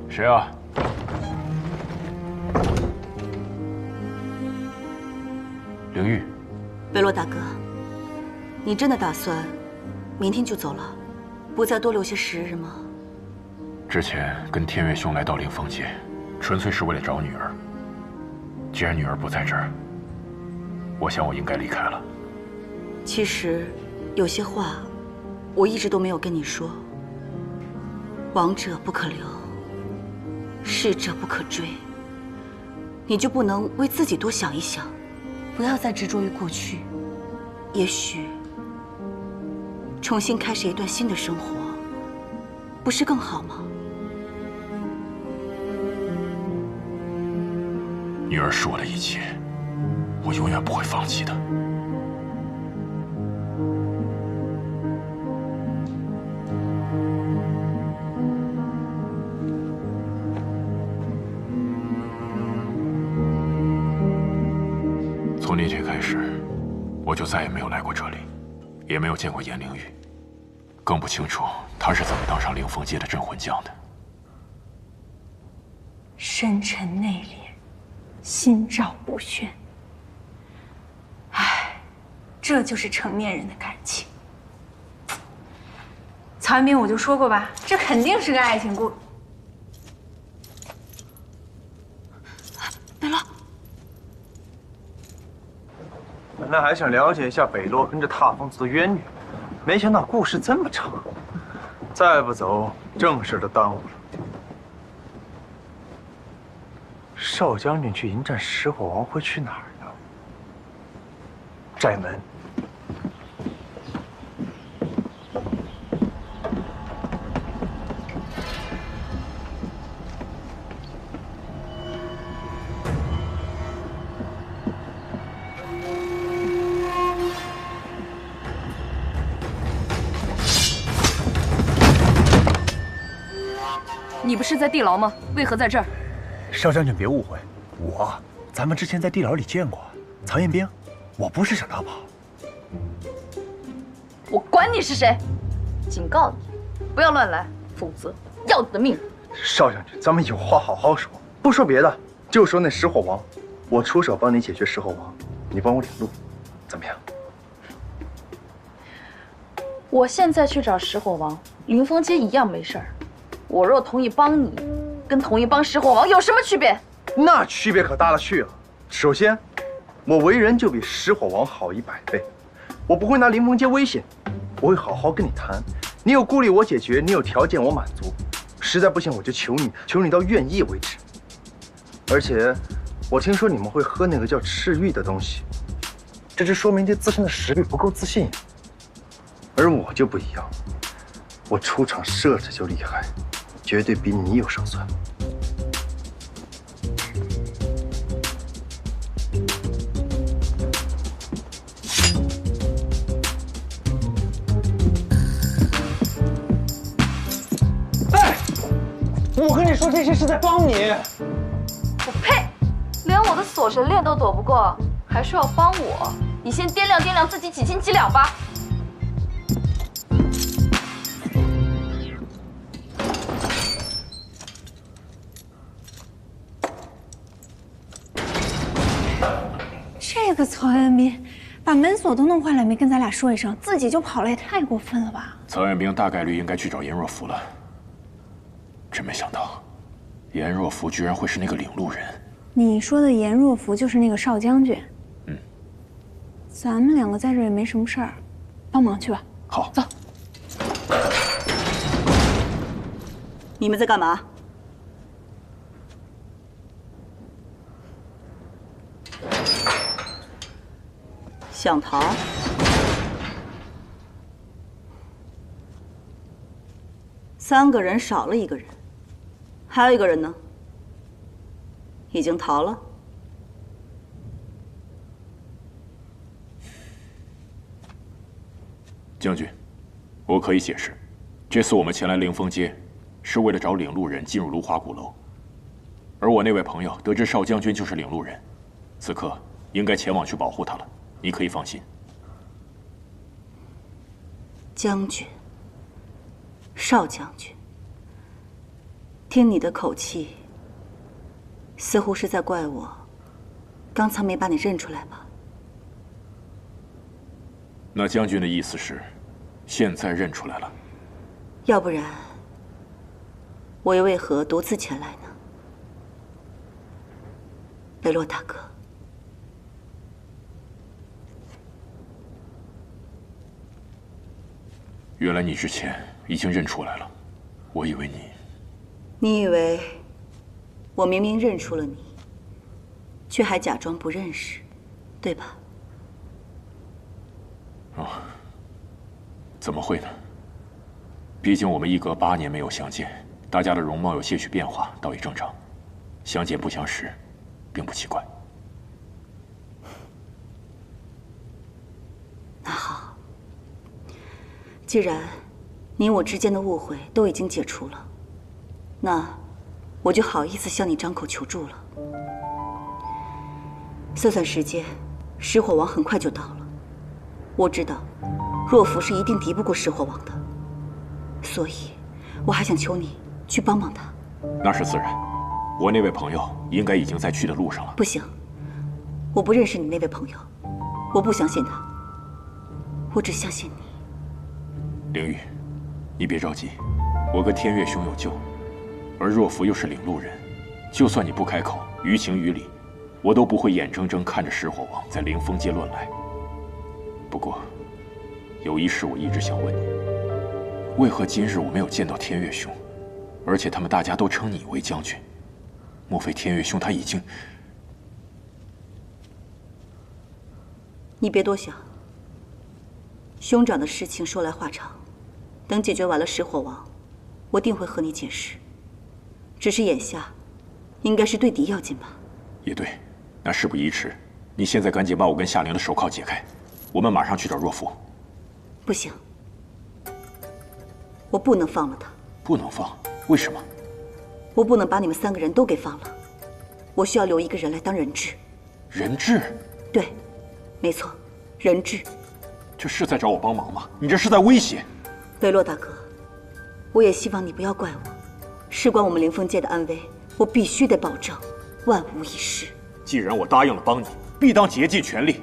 谁啊？灵玉。贝洛大哥，你真的打算明天就走了？不再多留些时日吗？之前跟天月兄来到灵峰街，纯粹是为了找女儿。既然女儿不在这儿，我想我应该离开了。其实，有些话我一直都没有跟你说。亡者不可留，逝者不可追。你就不能为自己多想一想，不要再执着于过去。也许重新开始一段新的生活，不是更好吗？女儿是我的一切，我永远不会放弃的。从那天开始，我就再也没有来过这里，也没有见过颜灵玉，更不清楚她是怎么当上灵峰街的镇魂将的。深沉内敛，心照不宣。唉，这就是成年人的感情。曹元斌，我就说过吧，这肯定是个爱情故事。北洛，本来还想了解一下北洛跟这踏风族的渊源，没想到故事这么长。再不走，正事都耽误了。少将军去迎战石火王会去哪儿呢？寨门。你不是在地牢吗？为何在这儿？少将军别误会，咱们之前在地牢里见过曹彦兵。我不是想逃跑。我管你是谁，警告你，不要乱来，否则要你的命！少将军，咱们有话好好说，不说别的，就说那石火王，我出手帮你解决石火王，你帮我领路，怎么样？我现在去找石火王，凌风街一样没事儿。我若同意帮你，跟同意帮石火王有什么区别？那区别可大了去了。首先，我为人就比石火王好100倍，我不会拿凌风街威胁你，我会好好跟你谈。你有顾虑我解决，你有条件我满足，实在不行我就求你，求你到愿意为止。而且，我听说你们会喝那个叫赤玉的东西，这就说明对自身的实力不够自信。而我就不一样，我出场设置就厉害，绝对比你有胜算。哎，我跟你说这些是在帮你。我呸！连我的锁神链都躲不过，还说要帮我？你先掂量掂量自己几斤几两吧。这个曹彦斌把门锁都弄坏了，没跟咱俩说一声，自己就跑了，也太过分了吧！曹彦斌大概率应该去找颜若甫了。真没想到，颜若甫居然会是那个领路人。你说的颜若甫就是那个少将军。嗯，咱们两个在这也没什么事儿，帮忙去吧。好，走。你们在干嘛？想逃？三个人少了一个人，还有一个人呢？已经逃了。将军，我可以解释，这次我们前来凌风街，是为了找领路人进入芦华鼓楼，而我那位朋友得知少将军就是领路人，此刻应该前往去保护他了。你可以放心。将军，少将军，听你的口气，似乎是在怪我刚才没把你认出来吧？那将军的意思是，现在认出来了？要不然，我又为何独自前来呢？雷洛大哥，原来你之前已经认出来了，我以为你……你以为我明明认出了你，却还假装不认识，对吧？哦，怎么会呢？毕竟我们一隔8年没有相见，大家的容貌有些许变化，倒也正常。相见不相识，并不奇怪。那好，既然你我之间的误会都已经解除了，那我就好意思向你张口求助了。算算时间，石火王很快就到了。我知道，若甫是一定敌不过石火王的，所以我还想求你去帮帮他。那是自然，我那位朋友应该已经在去的路上了。不行，我不认识你那位朋友，我不相信他，我只相信你。凌玉，你别着急，我跟天月兄有救，而若甫又是领路人，就算你不开口，于情于理，我都不会眼睁睁看着石火王在凌风街乱来。不过，有一事我一直想问你：为何今日我没有见到天月兄？而且他们大家都称你为将军，莫非天月兄他已经……你别多想。兄长的事情说来话长，等解决完了石火王，我定会和你解释。只是眼下，应该是对敌要紧吧？也对，那事不宜迟，你现在赶紧把我跟夏玲的手铐解开，我们马上去找若甫。不行，我不能放了他。不能放？为什么？我不能把你们3个人都给放了，我需要留一个人来当人质。人质？对，没错，人质。这是在找我帮忙吗？你这是在威胁。北洛大哥，我也希望你不要怪我。事关我们凌风界的安危，我必须得保证万无一失。既然我答应了帮你，必当竭尽全力。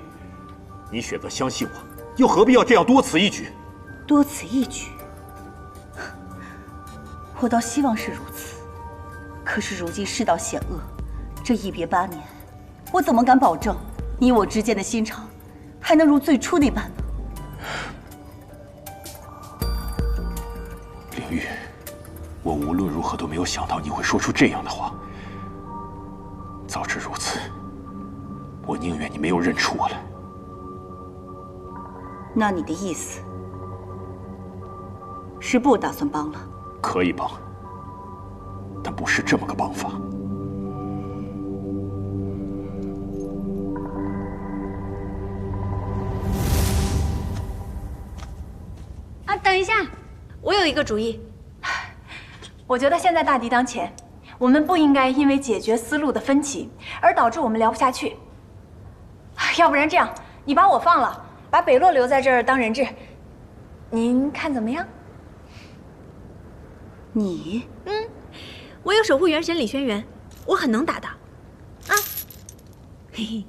你选择相信我，又何必要这样多此一举？多此一举，我倒希望是如此。可是如今世道险恶，这一别8年，我怎么敢保证你我之间的心肠还能如最初那般呢？凌玉，我无论如何都没有想到你会说出这样的话。早知如此，我宁愿你没有认出我来。那你的意思是不打算帮了？可以帮，但不是这么个帮法。啊，等一下，我有一个主意。我觉得现在大敌当前，我们不应该因为解决思路的分歧而导致我们聊不下去。要不然这样，你把我放了，把北洛留在这儿当人质，您看怎么样？你？我有守护元神李轩辕，我很能打的。啊，嘿嘿。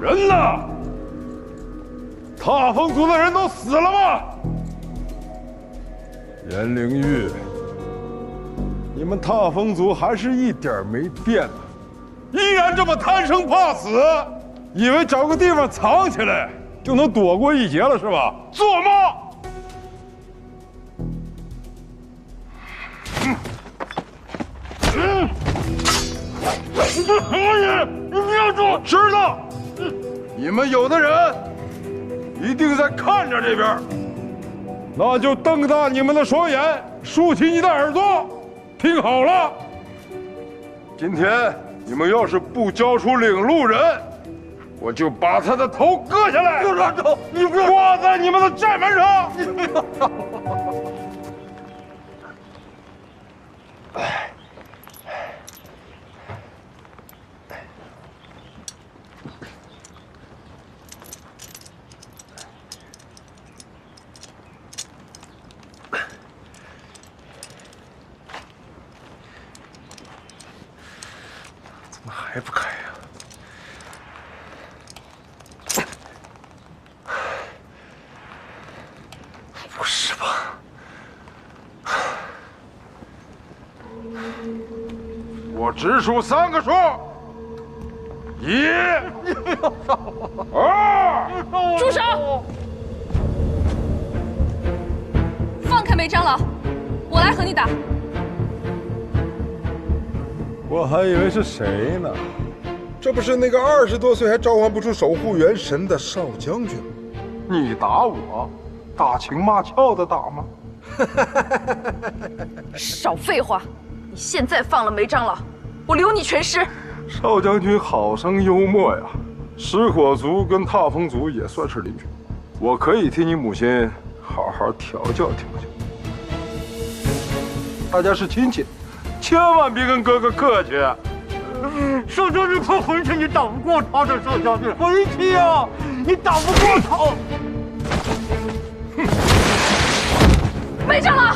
人呢？踏风族的人都死了吗？颜灵玉，你们踏风族还是一点没变呢，依然这么贪生怕死，以为找个地方藏起来就能躲过一劫了是吧？做梦！你这什么人？你不要住！知道。你们有的人一定在看着这边，那就瞪大你们的双眼，竖起你的耳朵，听好了。今天你们要是不交出领路人，我就把他的头割下来，你不要挂在你们的寨门上。你不要打我！怎么还不开呀？不是吧？我只数3个数：1、2。住手！放开梅长老，我来和你打。我还以为是谁呢，这不是那个20多岁还召唤不出守护元神的少将军吗？你打我，打情骂俏的打吗？少废话！你现在放了梅长老，我留你全尸。少将军好生幽默呀！石火族跟踏风族也算是邻居，我可以替你母亲好好调教调教。大家是亲戚，千万别跟哥哥客气。少将军，快回去！你打不过他的，少将军，回去呀！你打不过他。梅长老。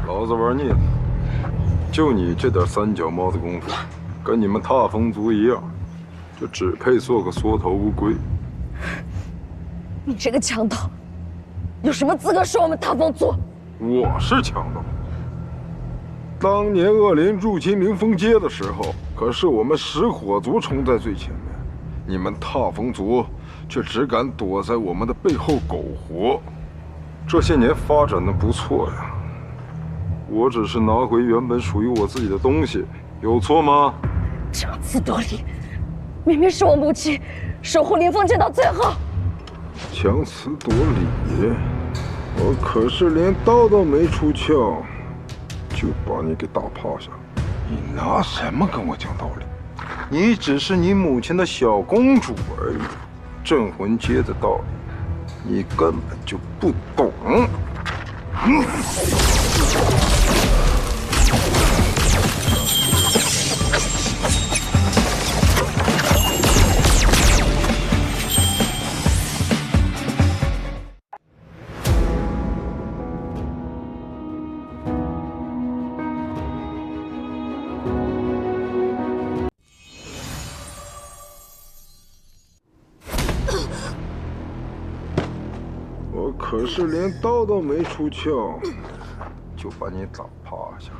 老子玩腻了，就你这点三脚猫的功夫，跟你们踏风族一样，就只配做个缩头乌龟。你这个强盗，有什么资格说我们踏风族？我是强盗。当年恶灵入侵灵峰街的时候，可是我们食火族冲在最前面，你们踏风族却只敢躲在我们的背后苟活。这些年发展的不错呀。我只是拿回原本属于我自己的东西，有错吗？强词夺理，明明是我母亲守护灵峰街到最后。强词夺理，我可是连刀都没出鞘，就把你给打趴下。你拿什么跟我讲道理？你只是你母亲的小公主而已，镇魂街的道理，你根本就不懂。我可是连刀都没出鞘，就把你打趴下。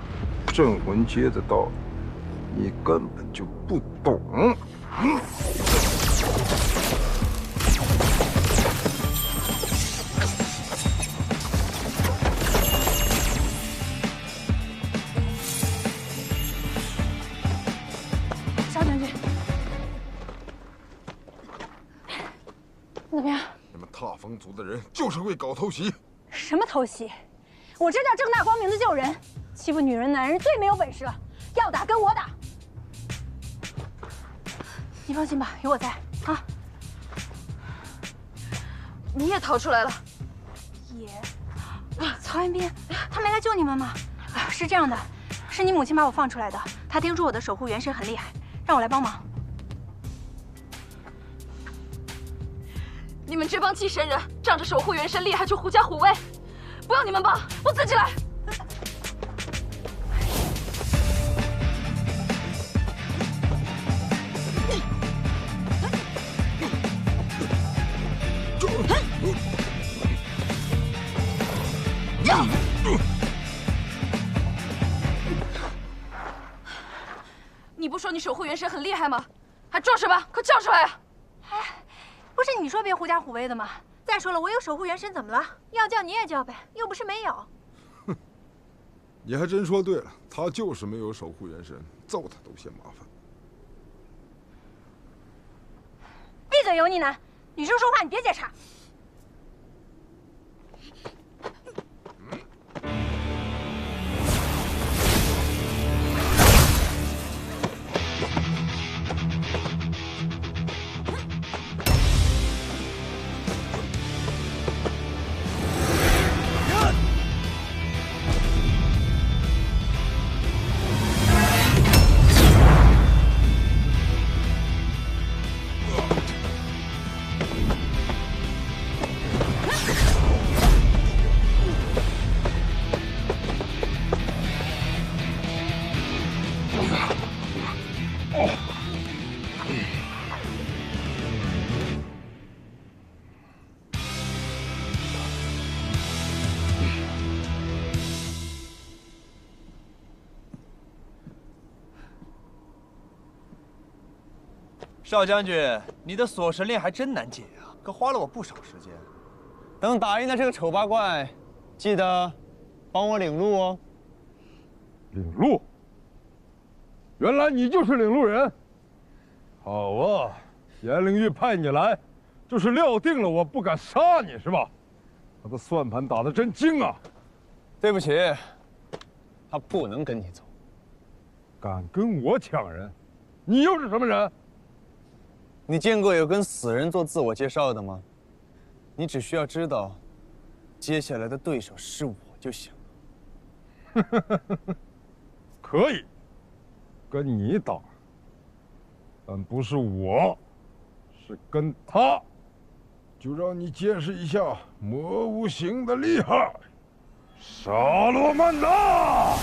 镇魂街的道理，你根本就不懂。萧将军，怎么样？你们踏风族的人就是会搞偷袭。什么偷袭？我这叫正大光明的救人，欺负女人男人最没有本事了。要打跟我打。你放心吧，有我在啊。你也逃出来了。也，曹元斌，他没来救你们吗？是这样的，是你母亲把我放出来的。她叮嘱我的守护元神很厉害，让我来帮忙。你们这帮祭神人仗着守护元神厉害就狐假虎威，不要你们帮，我自己来。你不说你守护元神很厉害吗？还装什么？快叫出来啊！不是你说别狐假虎威的吗？再说了，我有守护元神，怎么了？要叫你也叫呗，又不是没有。哼，你还真说对了，他就是没有守护元神，揍他都嫌麻烦。闭嘴，油腻男！女生说话你别解岔。少将军，你的锁神链还真难解啊，可花了我不少时间。等打赢了这个丑八怪，记得帮我领路哦。领路？原来你就是领路人。好啊，严灵玉派你来，就是料定了我不敢杀你是吧？他的算盘打得真精啊！对不起，他不能跟你走。敢跟我抢人，你又是什么人？你见过有跟死人做自我介绍的吗？你只需要知道，接下来的对手是我就行了。可以，跟你打，但不是我，是跟他。就让你见识一下魔无形的厉害，沙罗曼达！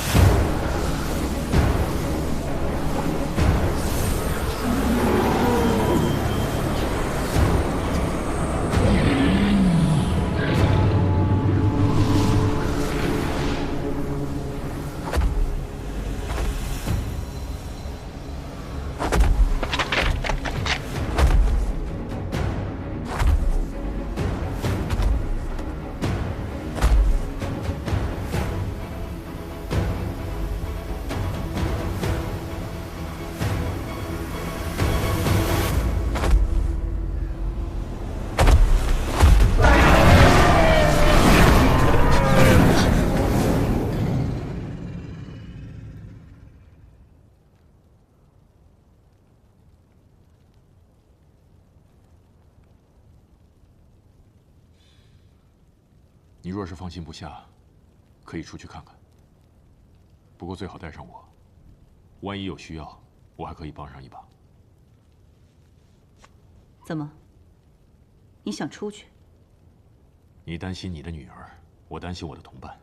你若是放心不下，可以出去看看。不过最好带上我，万一有需要，我还可以帮上一把。怎么？你想出去？你担心你的女儿，我担心我的同伴，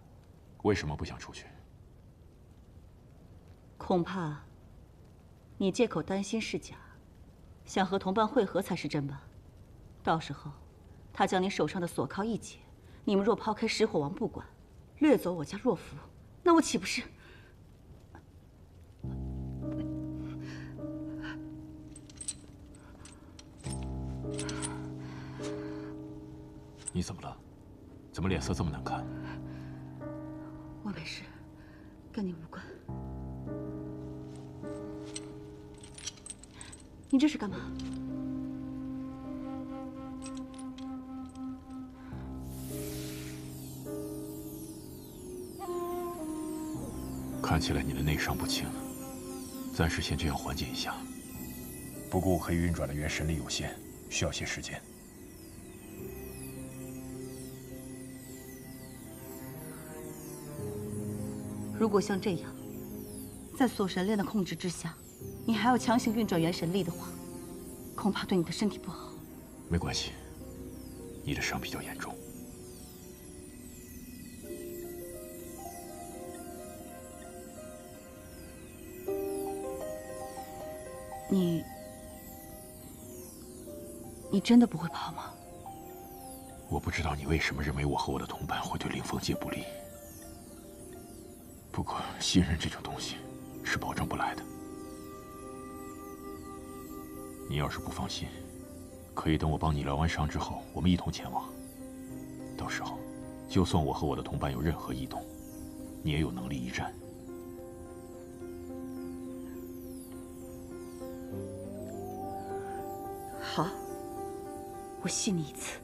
为什么不想出去？恐怕你借口担心是假，想和同伴会合才是真吧？到时候，他将你手上的锁铐一解。 你们若抛开石火王不管，掠走我家若弗，那我岂不是？你怎么了？怎么脸色这么难看？我没事，跟你无关。你这是干嘛？ 看起来你的内伤不轻，暂时先这样缓解一下。不过我可以运转的元神力有限，需要些时间。如果像这样，在锁神链的控制之下，你还要强行运转元神力的话，恐怕对你的身体不好。没关系，你的伤比较严重。 你真的不会跑吗？我不知道你为什么认为我和我的同伴会对灵风界不利。不过信任这种东西是保证不来的。你要是不放心，可以等我帮你疗完伤之后，我们一同前往。到时候，就算我和我的同伴有任何异动，你也有能力一战。 好，我信你一次。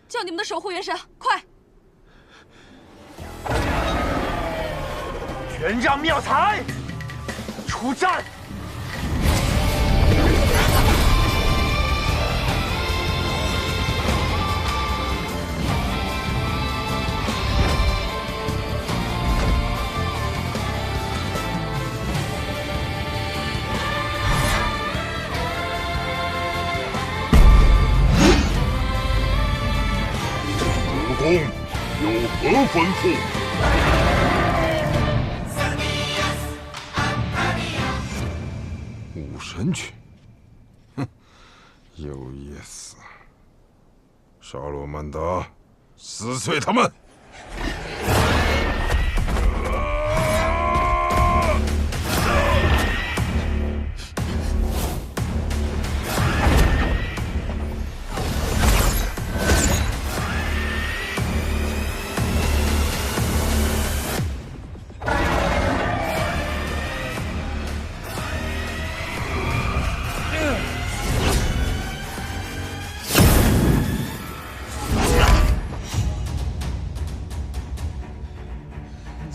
叫你们的守护元神，快！权杖妙才，出战！ 有何吩咐？武神曲，哼，有意思。沙罗曼达，撕碎他们！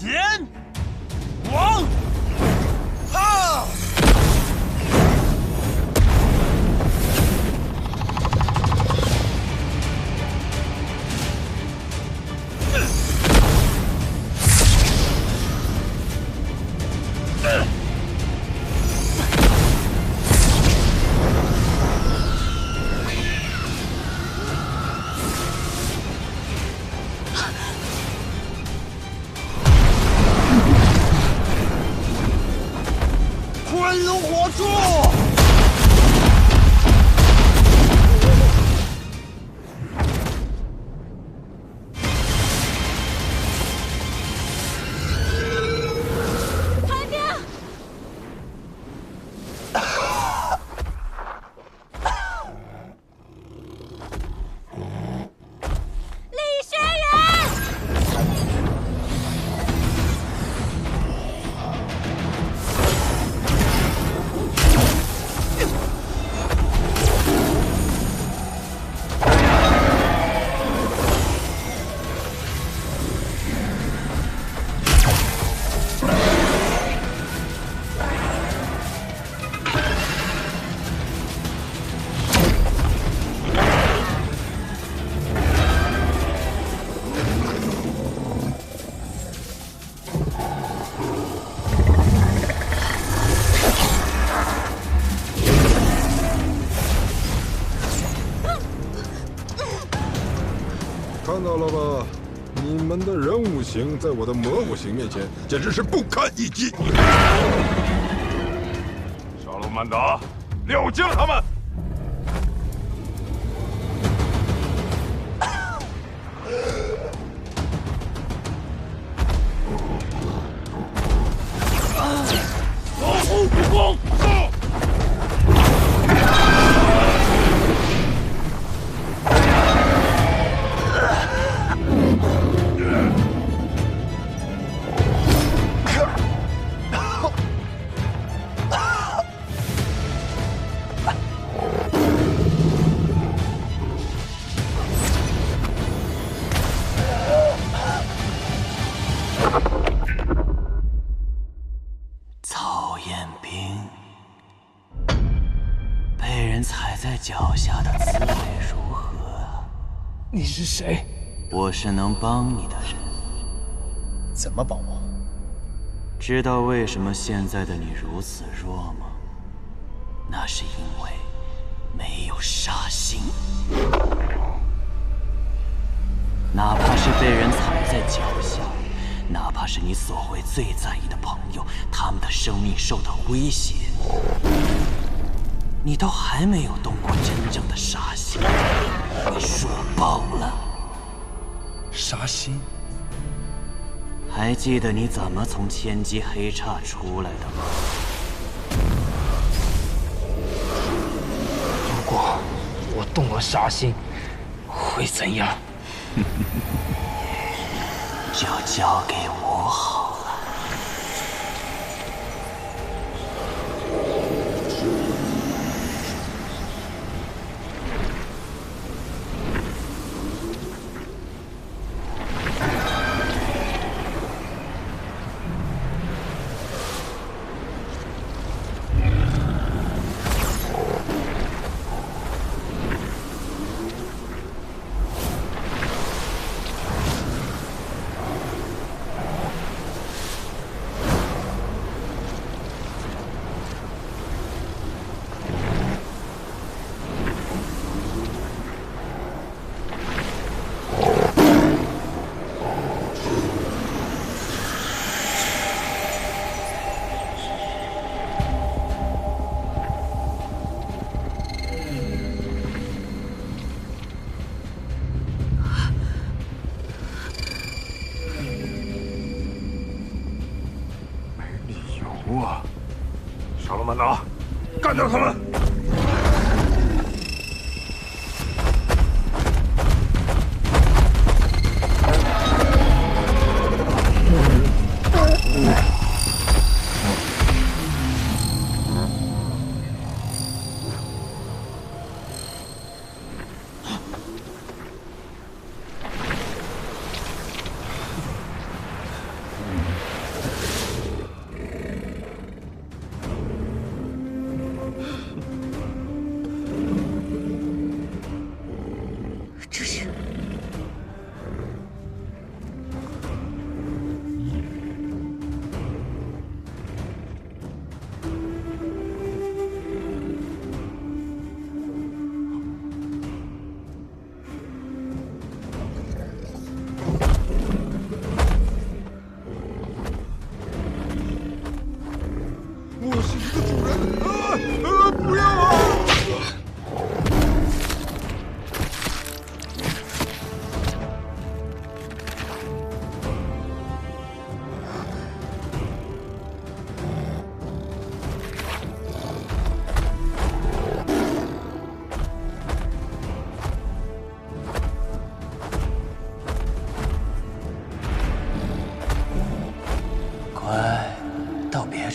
阎王炮。昆仑火柱！排兵！李学元！看到了吧，你们的人五行在我的魔五行面前简直是不堪一击。沙罗曼达，了结了他们！保护主公！曹彦兵，被人踩在脚下的滋味如何啊？你是谁？我是能帮你的人。怎么帮我？知道为什么现在的你如此弱吗？那是因为没有杀心。哪怕是被人踩在脚下，哪怕是你所会最在意的朋友，他们的生命受到威胁，你都还没有动过真正的杀心，你弱爆了。杀心？还记得你怎么从千机黑叉出来的吗？如果我动了杀心，会怎样？就交给我好了。哇！沙罗曼达，干掉他们！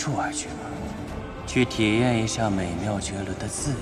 处而去吧，去体验一下美妙绝伦的自由。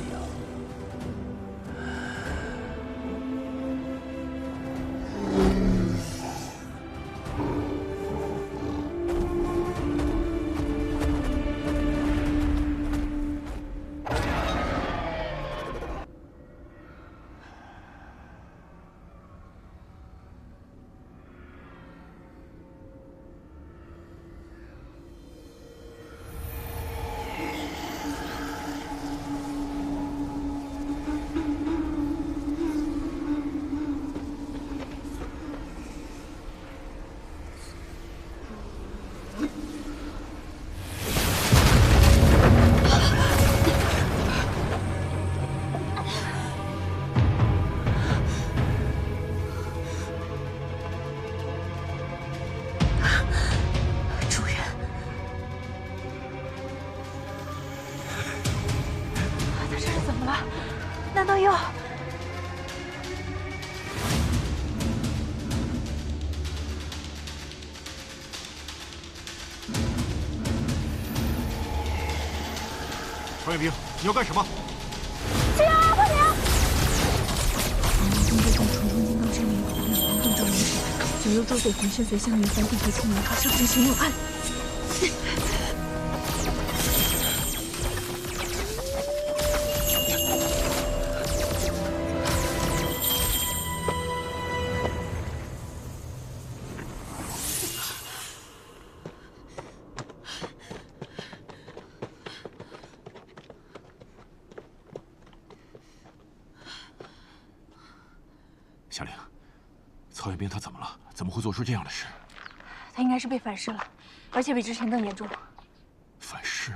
难道又……曹远兵，你要干什么？停！快停！中对重重金刚之名，两王对照灵石，左右周水魂身随向云三地图出门，他上进行有案。 夏玲，曹远兵他怎么了？怎么会做出这样的事？他应该是被反噬了，而且比之前更严重。反噬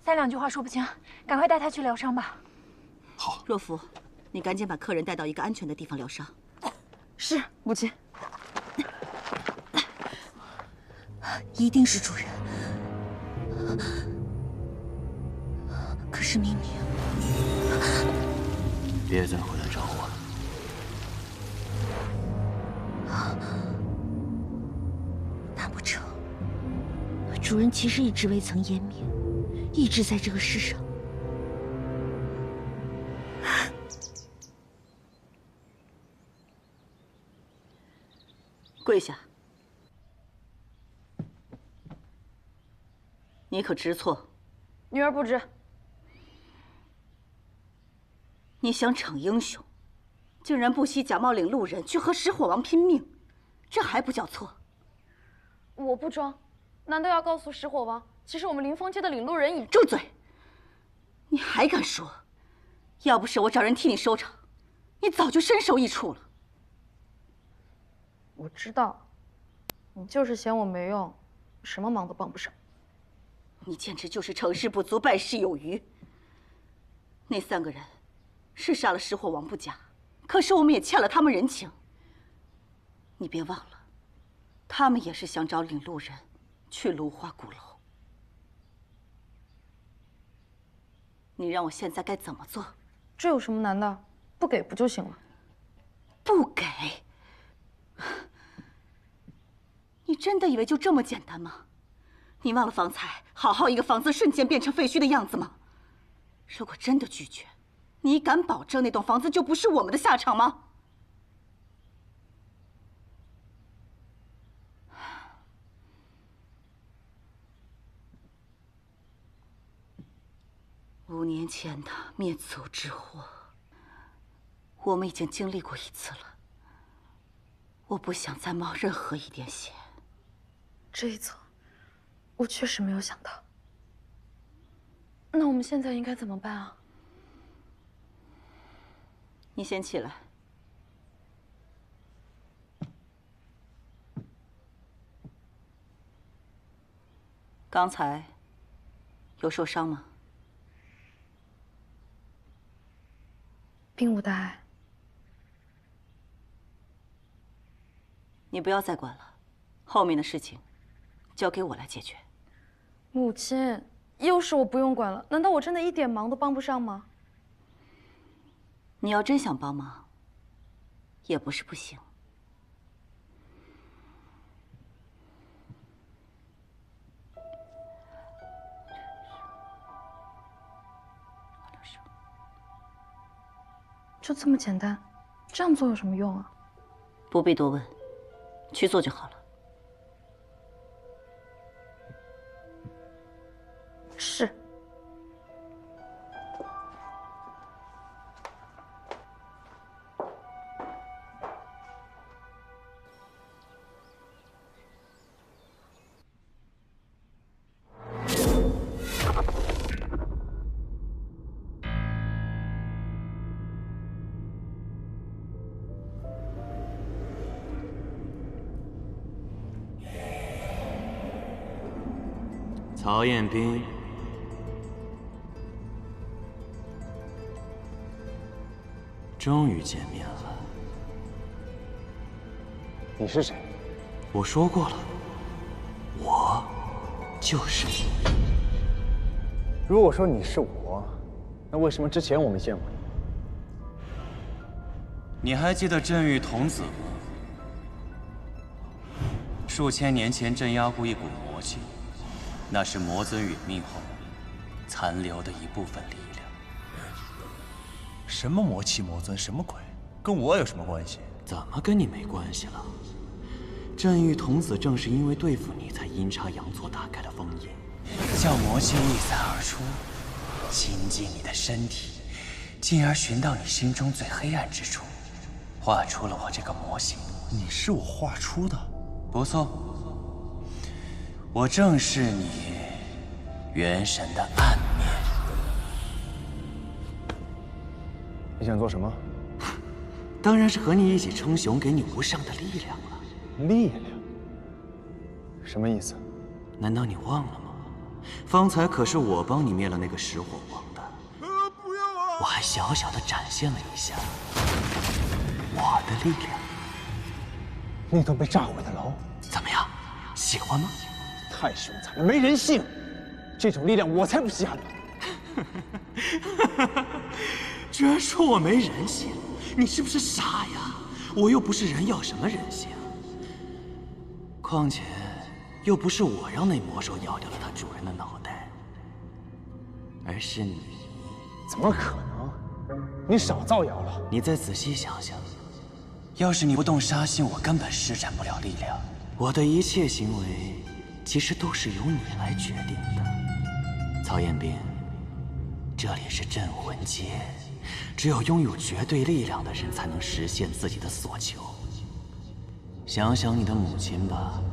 ，3两句话说不清，赶快带他去疗伤吧。好，若夫，你赶紧把客人带到一个安全的地方疗伤。是，母亲。一定是主人。可是明明……别再回来找我了。难不成主人其实一直未曾湮灭，一直在这个世上？跪下！你可知错？女儿不知。 你想逞英雄，竟然不惜假冒领路人去和石火王拼命，这还不叫错？我不装，难道要告诉石火王，其实我们凌风街的领路人已……住嘴！你还敢说？要不是我找人替你收场，你早就身首异处了。我知道，你就是嫌我没用，什么忙都帮不上。你简直就是成事不足，败事有余。那3个人。 是杀了石火王不假，可是我们也欠了他们人情。你别忘了，他们也是想找领路人去芦花鼓楼。你让我现在该怎么做？这有什么难的？不给不就行了？不给？你真的以为就这么简单吗？你忘了方才好好一个房子瞬间变成废墟的样子吗？如果真的拒绝， 你敢保证那栋房子就不是我们的下场吗？5年前的灭族之祸，我们已经经历过1次了。我不想再冒任何一点险。这一层，我确实没有想到。那我们现在应该怎么办啊？ 你先起来。刚才有受伤吗？并无大碍。你不要再管了，后面的事情交给我来解决。母亲，又是我不用管了，难道我真的一点忙都帮不上吗？ 你要真想帮忙，也不是不行。这么简单，这样做有什么用啊？不必多问，去做就好了。是。曹彦斌，终于见面了。你是谁？我说过了，我就是你。如果说你是我，那为什么之前我没见过你？你还记得镇狱童子吗？数千年前镇压过一股魔气。那是魔尊殒命后残留的一部分力量。什么魔气魔尊什么鬼？跟我有什么关系？怎么跟你没关系了？镇狱童子正是因为对付你，才阴差阳错打开了封印，叫魔气溢散而出，侵进你的身体，进而寻到你心中最黑暗之处，画出了我这个模型。你是我画出的？不错。我正是你元神的暗面。你想做什么？当然是和你一起称雄，给你无上的力量了。力量？什么意思？难道你忘了吗？方才可是我帮你灭了那个食火王的。不要啊！我还小小的展现了一下我的力量。那栋被炸毁的楼，怎么样？喜欢吗？太凶残了，没人性！这种力量我才不稀罕呢！居然说我没人性，你是不是傻呀？我又不是人，要什么人性？况且，又不是我让那魔兽咬掉了它主人的脑袋，而是你。怎么可能？你少造谣了！你再仔细想想，要是你不动杀心，我根本施展不了力量。我的一切行为。其实都是由你来决定的，曹彦斌。这里是镇魂街，只有拥有绝对力量的人才能实现自己的所求。想想你的母亲吧，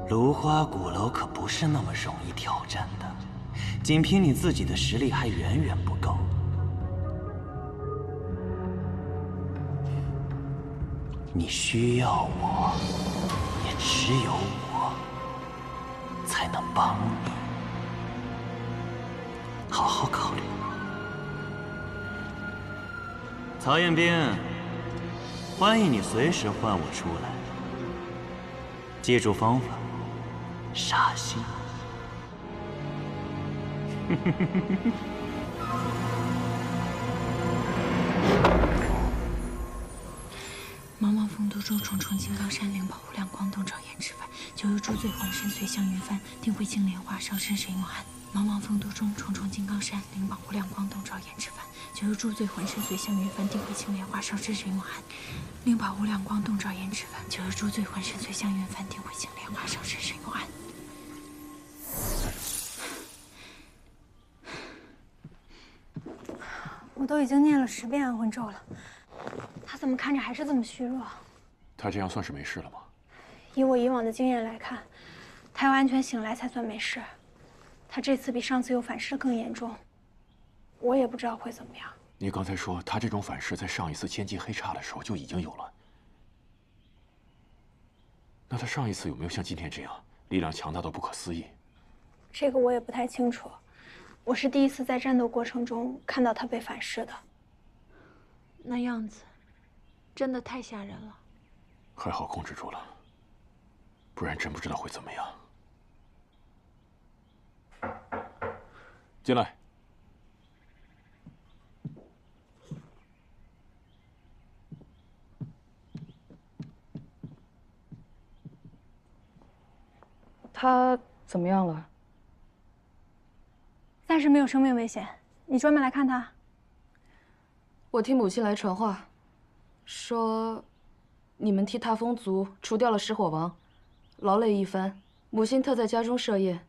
芦花鼓楼可不是那么容易挑战的，仅凭你自己的实力还远远不够。你需要我，也只有我才能帮你。好好考虑。曹彦斌，欢迎你随时唤我出来。记住方法，杀心。茫茫风度中，重重金刚山，灵宝无量光，洞照颜值凡。九幽诸罪魂身随香云帆，定慧净莲花，烧身水梦寒。茫茫风度中，重重金刚山，灵宝无量光，洞照颜值凡。九幽诸罪魂身随香云帆，定慧净莲花，烧身水梦寒。灵宝无量光，洞照颜值凡。九幽诸罪魂身随香云帆，定慧净莲花，烧身水梦寒。我都已经念了10遍安魂咒了，他怎么看着还是这么虚弱？他这样算是没事了吗？以我以往的经验来看，他要安全醒来才算没事。他这次比上次有反噬更严重，我也不知道会怎么样。你刚才说他这种反噬在上一次千机黑叉的时候就已经有了，那他上一次有没有像今天这样力量强大到不可思议？这个我也不太清楚，我是第一次在战斗过程中看到他被反噬的。那样子，真的太吓人了。还好控制住了，不然真不知道会怎么样。进来。他怎么样了？暂时没有生命危险。你专门来看他？我听母亲来传话，说你们替踏风族除掉了石火王，劳累一番，母亲特在家中设宴，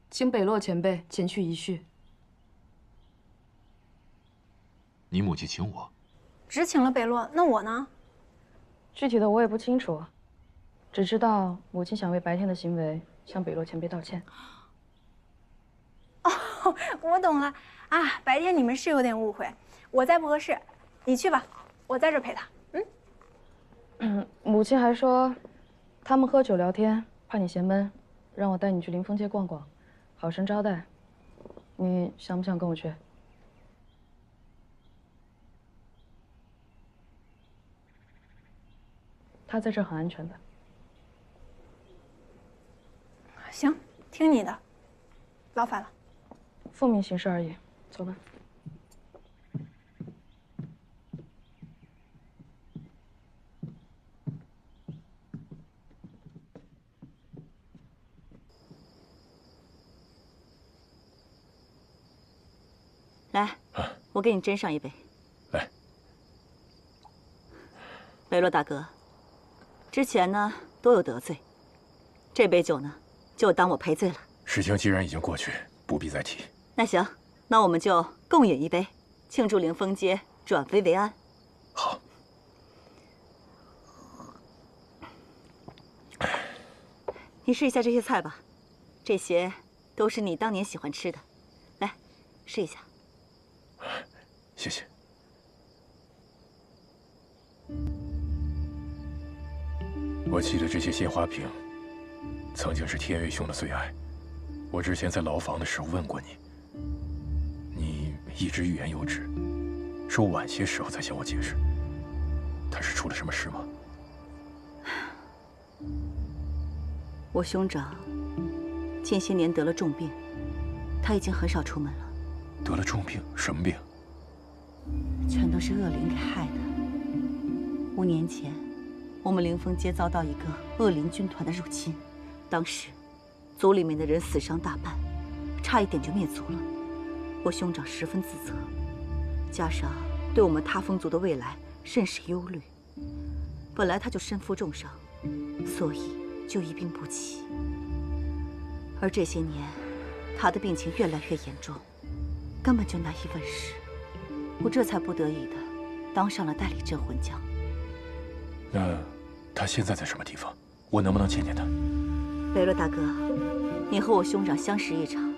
请北洛前辈前去一叙。你母亲请我，只请了北洛，那我呢？具体的我也不清楚，只知道母亲想为白天的行为向北洛前辈道歉。哦，我懂了啊，白天你们是有点误会，我在不合适，你去吧，我在这陪他。母亲还说，他们喝酒聊天，怕你嫌闷，让我带你去临风街逛逛，好生招待。你想不想跟我去？他在这很安全的。行，听你的，劳烦了。奉命行事而已，走吧。来，我给你斟上一杯。来，北洛大哥，之前呢多有得罪，这杯酒呢就当我赔罪了。事情既然已经过去，不必再提。那行，那我们就共饮一杯，庆祝凌风街转危为安。好。你试一下这些菜吧，这些都是你当年喜欢吃的，来，试一下。谢谢。我记得这些鲜花瓶，曾经是天月兄的最爱。我之前在牢房的时候问过你，你一直欲言又止，说晚些时候再向我解释。他是出了什么事吗？我兄长近些年得了重病，他已经很少出门了。得了重病？什么病？全都是恶灵给害的。5年前，我们凌风街遭到一个恶灵军团的入侵，当时族里面的人死伤大半，差一点就灭族了。我兄长十分自责，加上对我们踏风族的未来甚是忧虑，本来他就身负重伤，所以就一病不起。而这些年，他的病情越来越严重，根本就难以问世。我这才不得已的当上了代理镇魂将。那他现在在什么地方？我能不能见见他？北洛大哥，你和我兄长相识一场，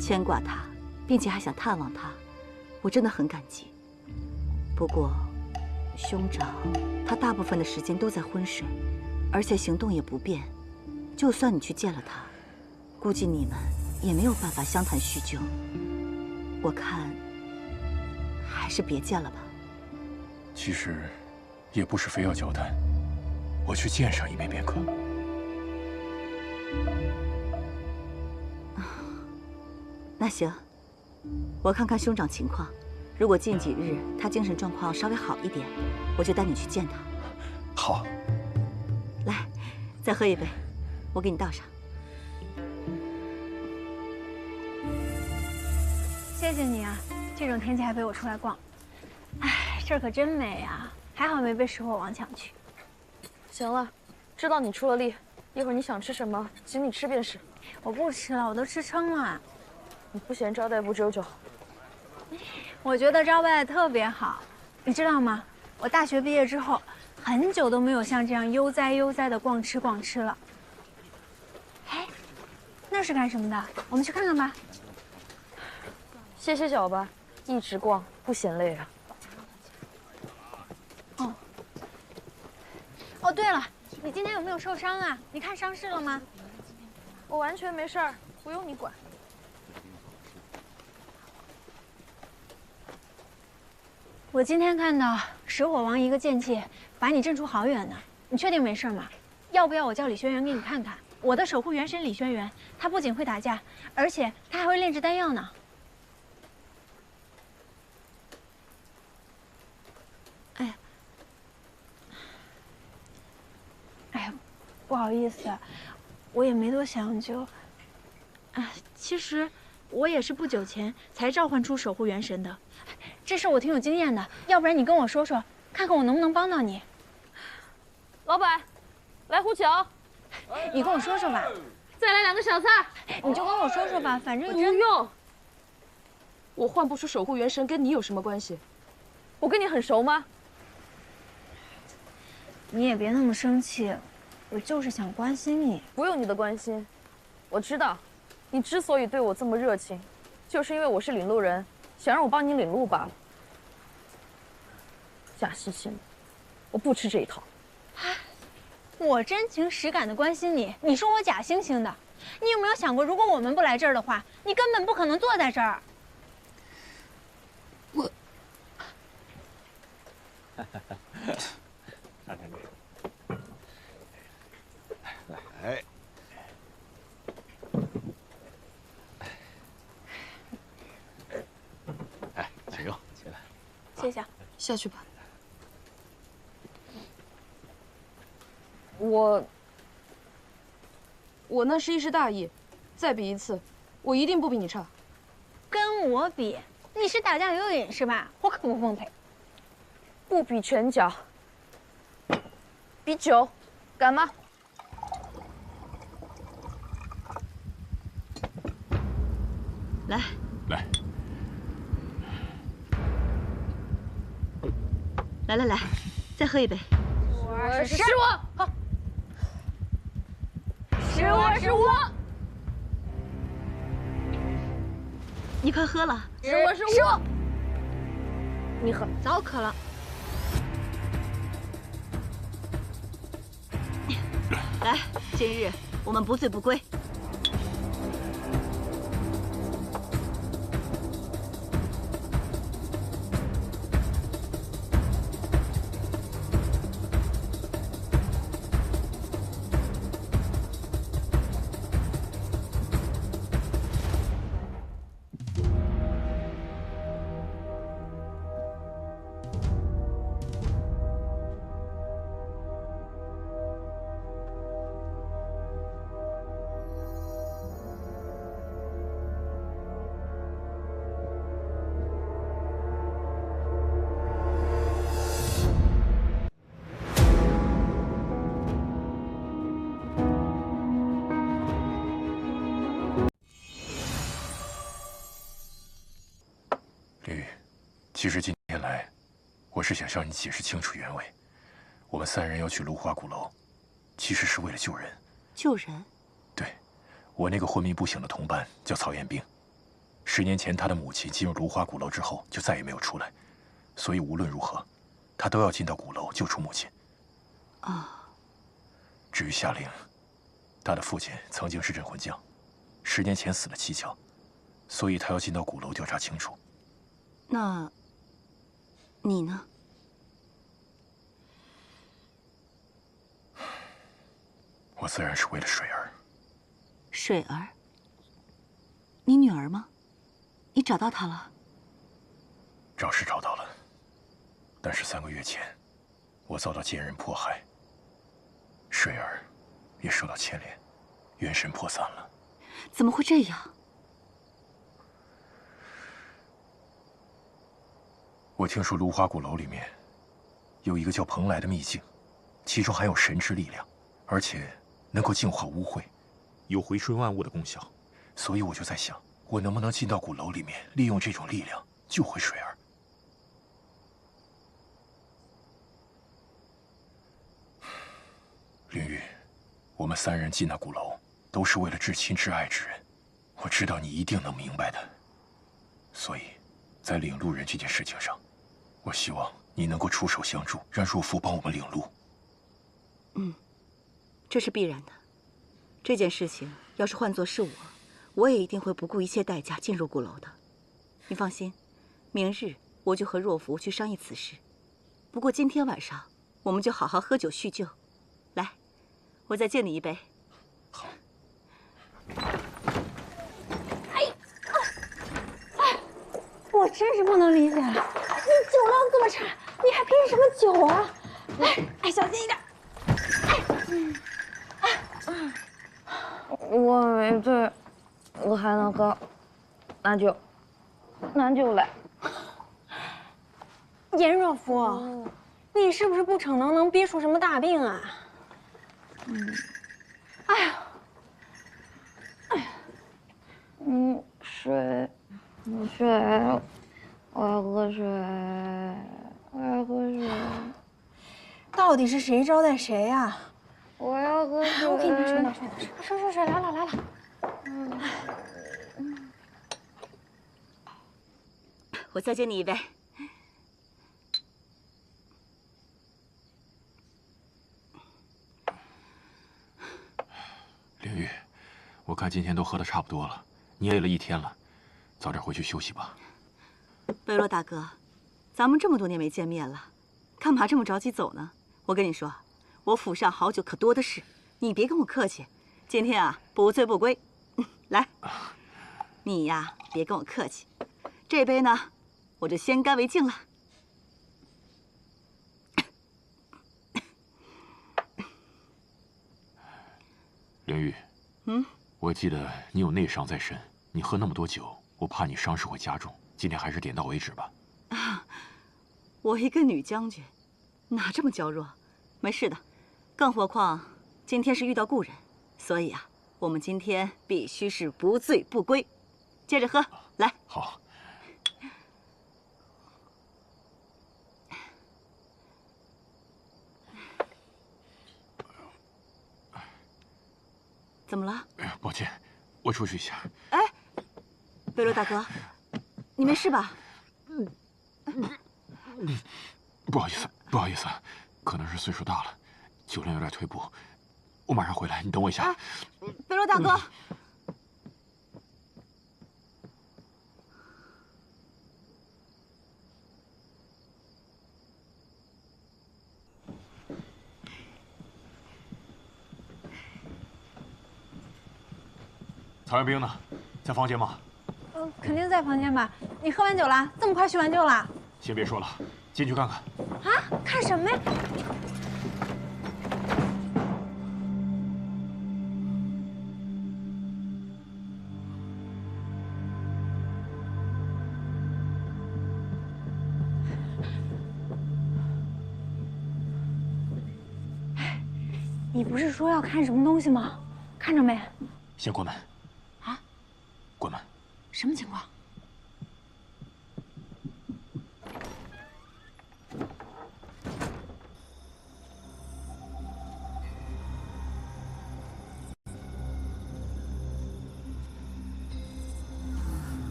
牵挂他，并且还想探望他，我真的很感激。不过，兄长他大部分的时间都在昏睡，而且行动也不便，就算你去见了他，估计你们也没有办法相谈叙旧。我看还是别见了吧。其实也不是非要交谈，我去见上一面便可。那行，我看看兄长情况，如果近几日他精神状况稍微好一点，我就带你去见他。好。来，再喝一杯，我给你倒上。谢谢你啊，这种天气还陪我出来逛。哎，这儿可真美啊，还好没被石火王抢去。行了，知道你出了力，一会儿你想吃什么，请你吃便是。我不吃了，我都吃撑了。你不嫌招待不周就？我觉得招待特别好，你知道吗？我大学毕业之后，很久都没有像这样悠哉悠哉的逛吃了。哎，那是干什么的？我们去看看吧。歇歇脚吧，一直逛不嫌累啊。哦，对了，你今天有没有受伤啊？你看伤势了吗？我完全没事儿，不用你管。我今天看到石火王一个剑气把你震出好远呢，你确定没事吗？要不要我叫李轩辕给你看看？我的守护元神李轩辕，他不仅会打架，而且他还会炼制丹药呢。哎呀，不好意思，我也没多想就。其实我也是不久前才召唤出守护元神的。这事我挺有经验的，要不然你跟我说说，看看我能不能帮到你。老板，来壶酒。你跟我说说吧。再来2个小菜。你就跟我说说吧，反正不用。我换不出守护元神，跟你有什么关系？我跟你很熟吗？你也别那么生气，我就是想关心你。不用你的关心，我知道，你之所以对我这么热情，就是因为我是领路人，想让我帮你领路罢了。假惺惺的，我不吃这一套。我真情实感的关心你，你说我假惺惺的。你有没有想过，如果我们不来这儿的话，你根本不可能坐在这儿。我，看看这，来，哎，请用，起来。谢谢。下去吧。我那是一时大意，再比一次，我一定不比你差。跟我比，你是打架有瘾是吧？我可不奉陪。不比拳脚，比酒，敢吗？来，来，再喝一杯。是我，好，是我，你快喝了。是我，你喝，早渴了。来，今日我们不醉不归。其实今天来，我是想向你解释清楚原委。我们3人要去芦花鼓楼，其实是为了救人。救人？对，我那个昏迷不醒的同伴叫曹彦兵，10年前他的母亲进入芦花鼓楼之后就再也没有出来，所以无论如何，他都要进到鼓楼救出母亲。啊。至于夏玲，他的父亲曾经是镇魂将，10年前死了蹊跷，所以他要进到鼓楼调查清楚。那，你呢？我自然是为了水儿。水儿？你女儿吗？你找到她了？找是找到了，但是3个月前，我遭到奸人迫害，水儿也受到牵连，元神破散了。怎么会这样？我听说芦花鼓楼里面有一个叫蓬莱的秘境，其中含有神之力量，而且能够净化污秽，有回春万物的功效。所以我就在想，我能不能进到鼓楼里面，利用这种力量救回水儿。凌玉，我们3人进那鼓楼，都是为了至亲至爱之人，我知道你一定能明白的。所以，在领路人这件事情上，我希望你能够出手相助，让若夫帮我们领路。这是必然的。这件事情要是换作是我也一定会不顾一切代价进入鼓楼的。你放心，明日我就和若夫去商议此事。不过今天晚上我们就好好喝酒叙旧。来，我再敬你一杯。好。我真是不能理解，你酒量这么差，你还拼什么酒啊？哎，小心一点。我没醉，我还能喝，拿酒来。颜若甫，你是不是不逞能憋出什么大病啊？哎呀，水，我要喝水，我要喝水。到底是谁招待谁呀？我要喝水。我给你拿水，水，来了。我再接你一杯。凌玉，我看今天都喝的差不多了，你也累了一天了，早点回去休息吧。贝洛大哥，咱们这么多年没见面了，干嘛这么着急走呢？我跟你说，我府上好酒可多的是，你别跟我客气。今天啊，不醉不归。来，你呀，别跟我客气。这杯呢，我就先干为敬了。凌玉，我记得你有内伤在身，你喝那么多酒，我怕你伤势会加重。今天还是点到为止吧。我一个女将军，哪这么娇弱？没事的，更何况今天是遇到故人，所以啊，我们今天必须是不醉不归。接着喝，来。好。怎么了？抱歉，我出去一下。哎，贝洛大哥，你没事吧？不好意思，可能是岁数大了，酒量有点退步。我马上回来，你等我一下。贝洛大哥。曹元兵呢？在房间吗？肯定在房间吧？你喝完酒了？这么快叙完旧了？先别说了，进去看看。啊？看什么呀？你不是说要看什么东西吗？看着没？先关门。啊？关门。什么情况？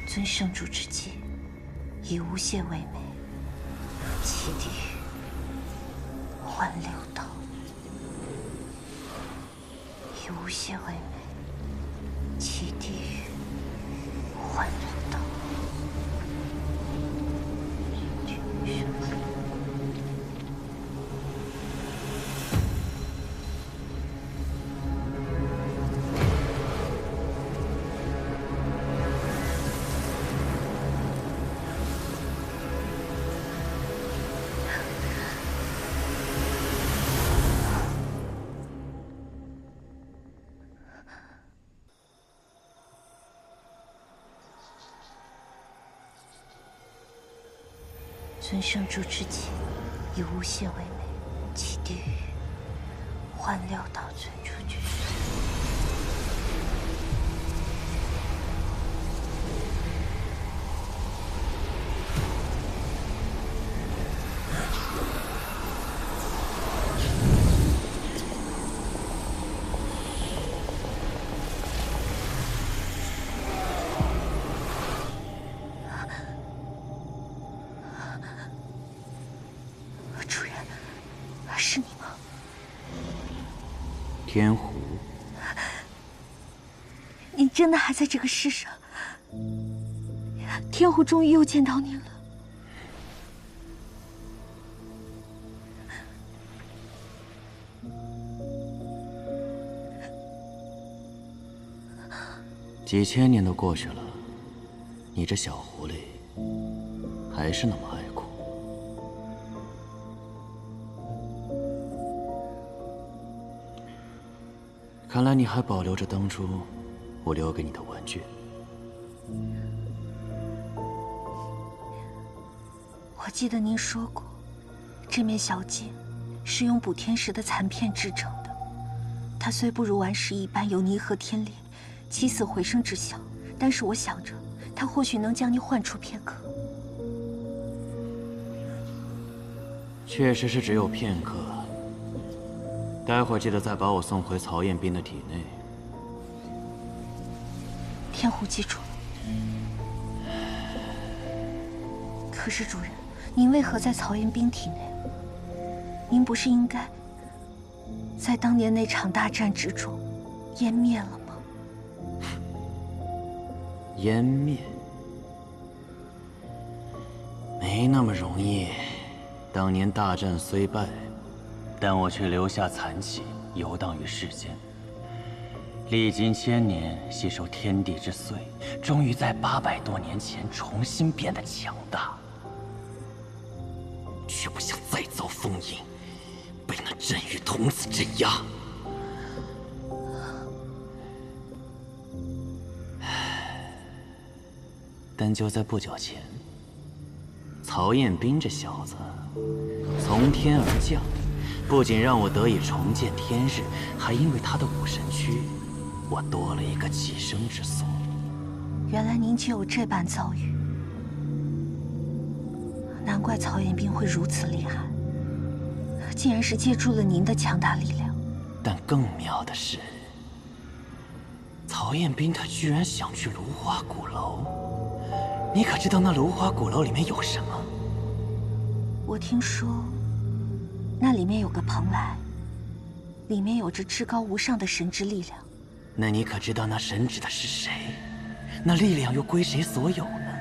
尊圣主之际，以无懈为美，弃地狱，还六道。以无懈为美，弃地狱，还人道。尊圣主之际，以无懈为美，弃地狱，还六道尊主之身。天狐，您真的还在这个世上？天狐终于又见到您了。几千年都过去了，你这小狐狸还是那么爱哭。看来你还保留着当初我留给你的玩具。我记得您说过，这面小剑是用补天石的残片制成的。它虽不如顽石一般有泥和天裂、起死回生之效，但是我想着，它或许能将你唤出片刻。确实是只有片刻。待会儿记得再把我送回曹彦斌的体内。天狐记住了。可是主人，您为何在曹彦斌体内？您不是应该在当年那场大战之中湮灭了吗？湮灭？没那么容易。当年大战虽败，但我却留下残气，游荡于世间。历经千年，吸收天地之髓，终于在800多年前重新变得强大。却不想再遭封印，被那镇狱童子镇压。但就在不久前，曹彦斌这小子从天而降，不仅让我得以重见天日，还因为他的武神躯，我多了一个栖身之所。原来您就有这般遭遇，难怪曹彦斌会如此厉害，竟然是借助了您的强大力量。但更妙的是，曹彦斌他居然想去芦花鼓楼。你可知道那芦花鼓楼里面有什么？我听说，那里面有个蓬莱，里面有着至高无上的神之力量。那你可知道那神指的是谁？那力量又归谁所有呢？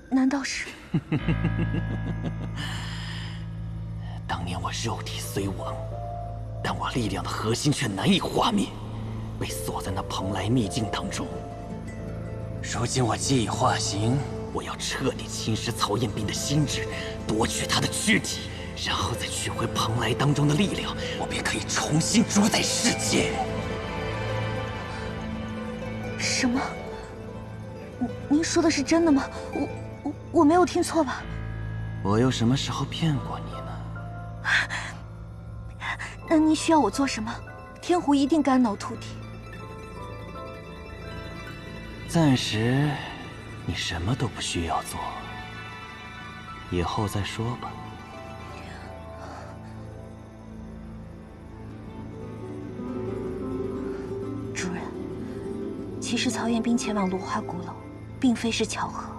难道是？当年我肉体虽亡，但我力量的核心却难以化灭，被锁在那蓬莱秘境当中。如今我既已化形，我要彻底侵蚀曹彦斌的心智，夺取他的躯体，然后再取回蓬莱当中的力量，我便可以重新主宰世界。什么？您说的是真的吗？我没有听错吧？我又什么时候骗过你呢？那您需要我做什么？天狐一定肝脑涂地。暂时，你什么都不需要做，以后再说吧。主人，其实曹彦斌前往芦花鼓楼，并非是巧合，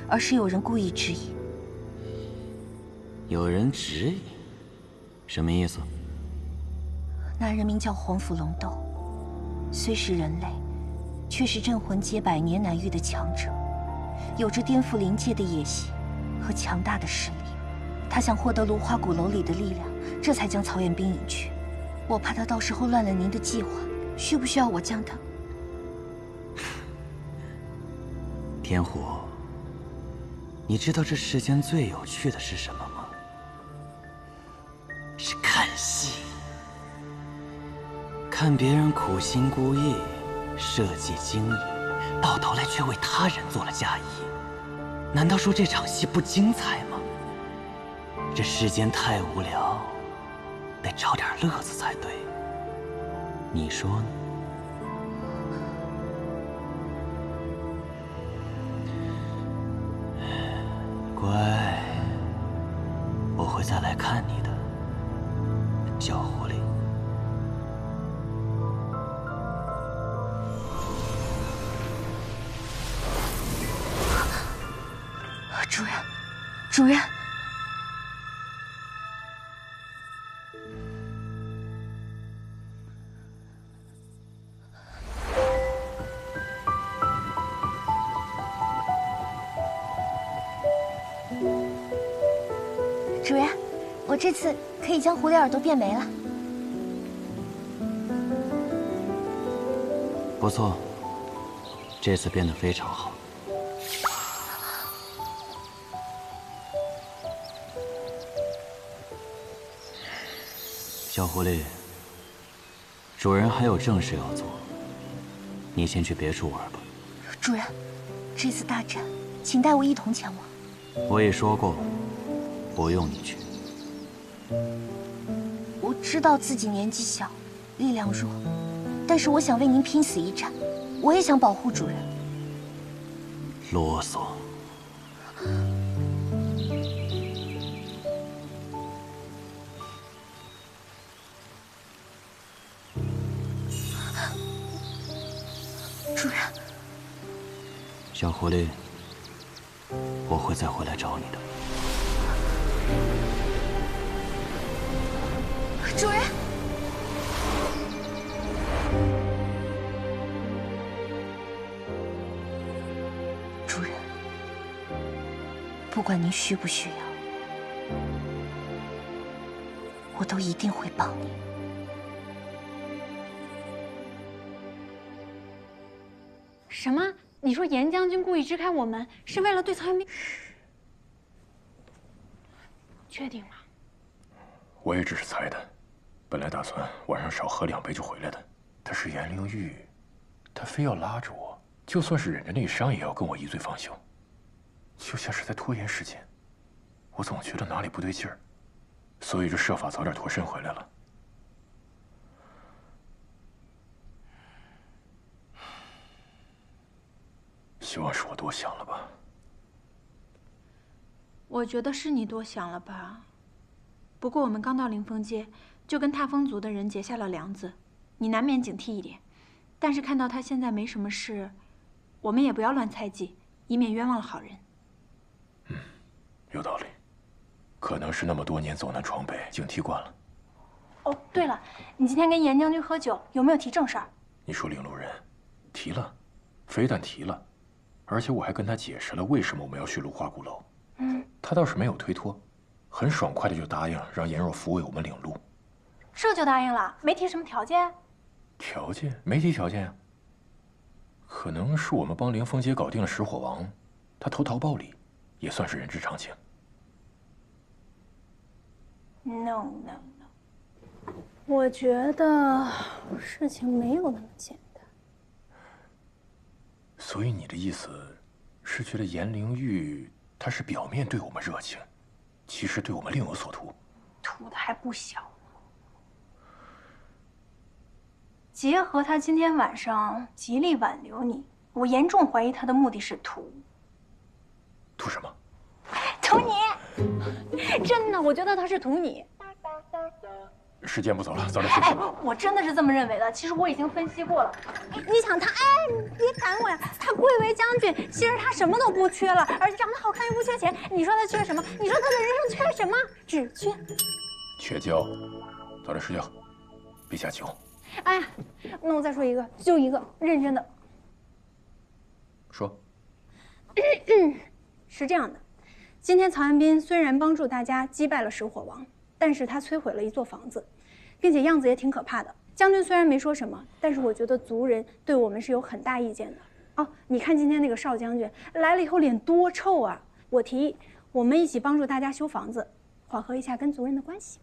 而是有人故意指引。有人指引？什么意思？那人名叫黄甫龙斗，虽是人类，却是镇魂街100年难遇的强者，有着颠覆灵界的野心和强大的实力。他想获得芦花鼓楼里的力量，这才将曹彦斌引去。我怕他到时候乱了您的计划，需不需要我将他？天狐，你知道这世间最有趣的是什么吗？是看戏。看别人苦心孤诣，设计精益，到头来却为他人做了嫁衣，难道说这场戏不精彩吗？这世间太无聊，得找点乐子才对。你说呢？乖，我会再来看你的，小狐狸。主人，主人，我这次可以将狐狸耳朵变没了。不错，这次变得非常好。小狐狸，主人还有正事要做，你先去别处玩吧。主人，这次大战，请带我一同前往。我已说过，不用你去。我知道自己年纪小，力量弱，但是我想为您拼死一战，我也想保护主人。啰嗦。主人，小狐狸，我会再回来找你的。主人，主人，不管您需不需要，我都一定会帮你。什么？你说严将军故意支开我们，是为了对曹元斌？确定吗？我也只是猜的，本来打算晚上少喝2杯就回来的。但是颜灵玉，他非要拉着我，就算是忍着内伤，也要跟我一醉方休，就像是在拖延时间。我总觉得哪里不对劲儿，所以就设法早点脱身回来了。希望是我多想了吧。我觉得是你多想了吧。不过我们刚到凌风街，就跟踏风族的人结下了梁子，你难免警惕一点。但是看到他现在没什么事，我们也不要乱猜忌，以免冤枉了好人。有道理，可能是那么多年走南闯北，警惕惯了。哦，对了，你今天跟严将军喝酒，有没有提正事儿？你说领路人提了，非但提了，而且我还跟他解释了为什么我们要去芦花鼓楼。他倒是没有推脱，很爽快的就答应让颜若扶为我们领路。这就答应了，没提什么条件？条件没提条件啊。可能是我们帮凌风街搞定了石火王，他投桃报李，也算是人之常情。No， 我觉得事情没有那么简单。所以你的意思是觉得颜灵玉他是表面对我们热情，其实对我们另有所图？图的还不小呢。结合他今天晚上极力挽留你，我严重怀疑他的目的是图什么？图你！真的，我觉得他是图你。时间不早了，早点休息。我真的是这么认为的。其实我已经分析过了。你想他，你别赶我呀！他贵为将军，其实他什么都不缺了，而且长得好看又不缺钱。你说他缺什么？你说他的人生缺什么？只缺觉。早点睡觉，别下酒。哎，那我再说一个，就一个，认真的。说。是这样的，今天曹元斌虽然帮助大家击败了石火王，但是他摧毁了一座房子，并且样子也挺可怕的。将军虽然没说什么，但是我觉得族人对我们是有很大意见的。哦，你看今天那个邵将军来了以后脸多臭啊！我提议我们一起帮助大家修房子，缓和一下跟族人的关系。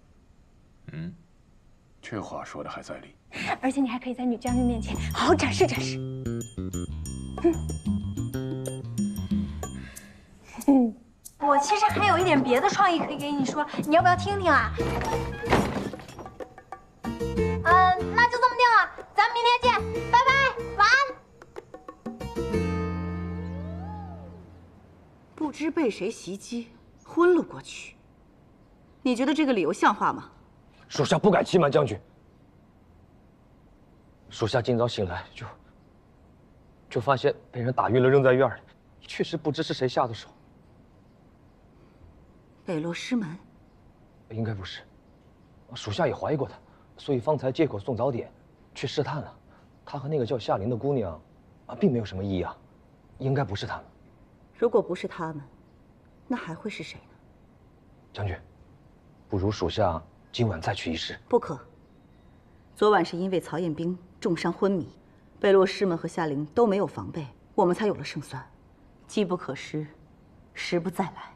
这话说的还在理。而且你还可以在女将军面前好好展示展示。我其实还有一点别的创意可以给你说，你要不要听听啊？那就这么定了，咱们明天见，拜拜，晚安。不知被谁袭击，昏了过去。你觉得这个理由像话吗？属下不敢欺瞒将军。属下今早醒来就发现被人打晕了，扔在院里，确实不知是谁下的手。北落师门，应该不是。属下也怀疑过他，所以方才借口送早点，去试探了。他和那个叫夏琳的姑娘，并没有什么异样，应该不是他们。如果不是他们，那还会是谁呢？将军，不如属下今晚再去一试。不可。昨晚是因为曹彦兵重伤昏迷，北洛师门和夏灵都没有防备，我们才有了胜算。机不可失，时不再来。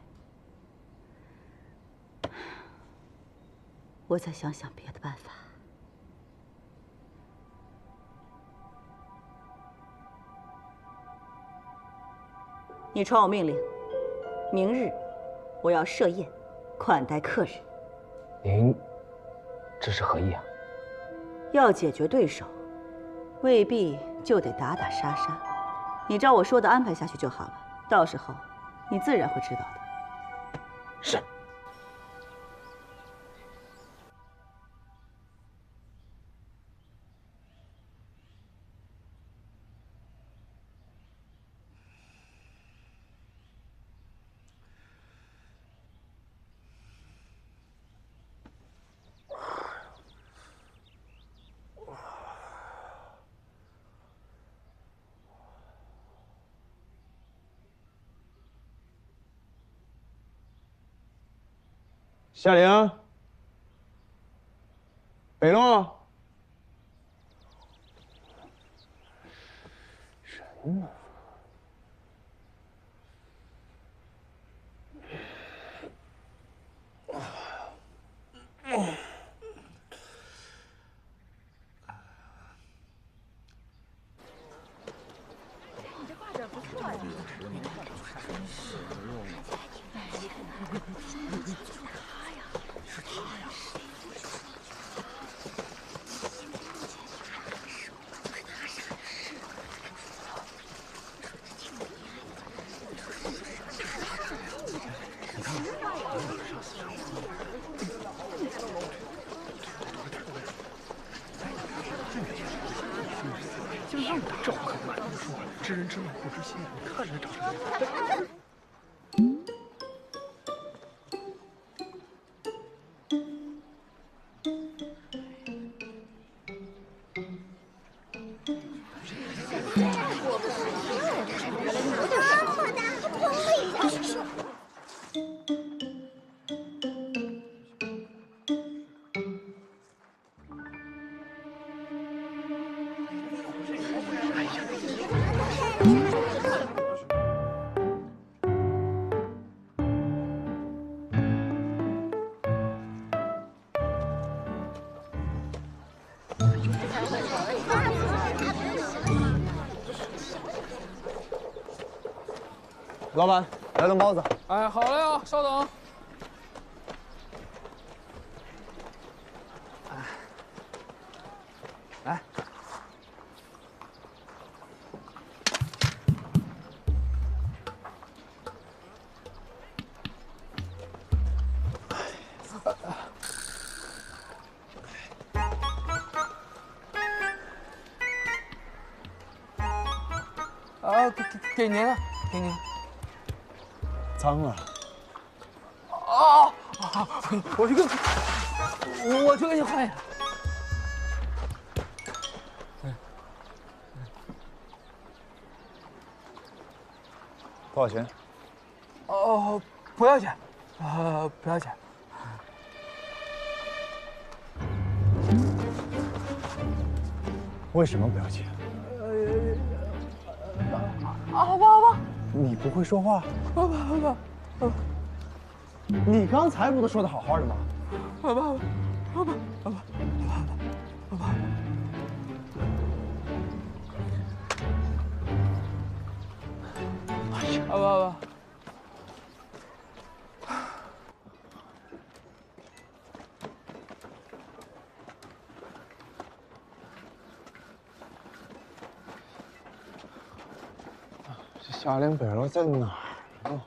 我再想想别的办法。你传我命令，明日我要设宴，款待客人。您这是何意啊？要解决对手，未必就得打打杀杀。你照我说的安排下去就好了，到时候你自然会知道的。是。夏灵，北洛，人呢？你这画的不错呀。就那么大，这话可不敢这么说。知人知面不知心，你看人长什么样。老板，来顿包子。哎，好嘞啊，稍等。来，啊，给您了，给您。脏了。啊！我去给你换一个。多少钱？哦，不要钱，不要钱。为什么不要钱？好吧，好吧。你不会说话？好吧，好吧，好吧。你刚才不都说的好好的吗？好吧，好吧，好吧，好吧，好吧，好吧，好吧。这夏灵北洛在哪儿呢？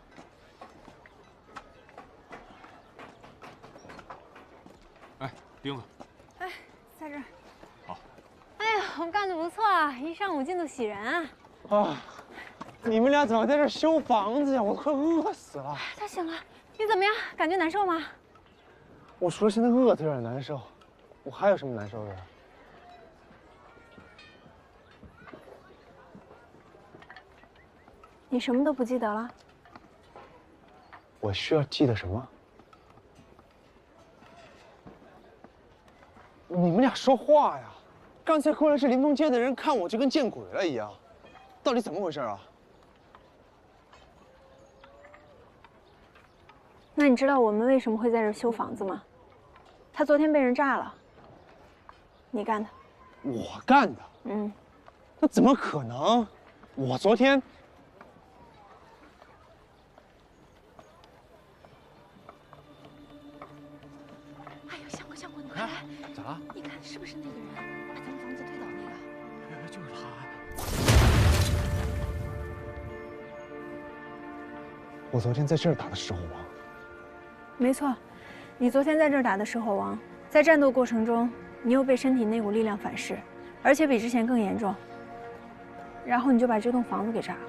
哎，钉子。哎，在这儿。好。哎呀，我们干得不错啊，一上午进度喜人啊。啊，你们俩怎么在这儿修房子呀？我都快饿死了。他醒了，你怎么样？感觉难受吗？我除了现在饿的有点难受，我还有什么难受的？你什么都不记得了？我需要记得什么？说话呀！刚才过来是林峰街的人，看我就跟见鬼了一样，到底怎么回事啊？那你知道我们为什么会在这儿修房子吗？他昨天被人炸了，你干的。我干的？嗯。那怎么可能？我昨天……哎呦，相公，你快来！咋了？你看是不是那个人把咱们房子推倒那个？就是他。我昨天在这儿打的石火王。没错，你昨天在这儿打的石火王，在战斗过程中，你又被身体那股力量反噬，而且比之前更严重。然后你就把这栋房子给炸了。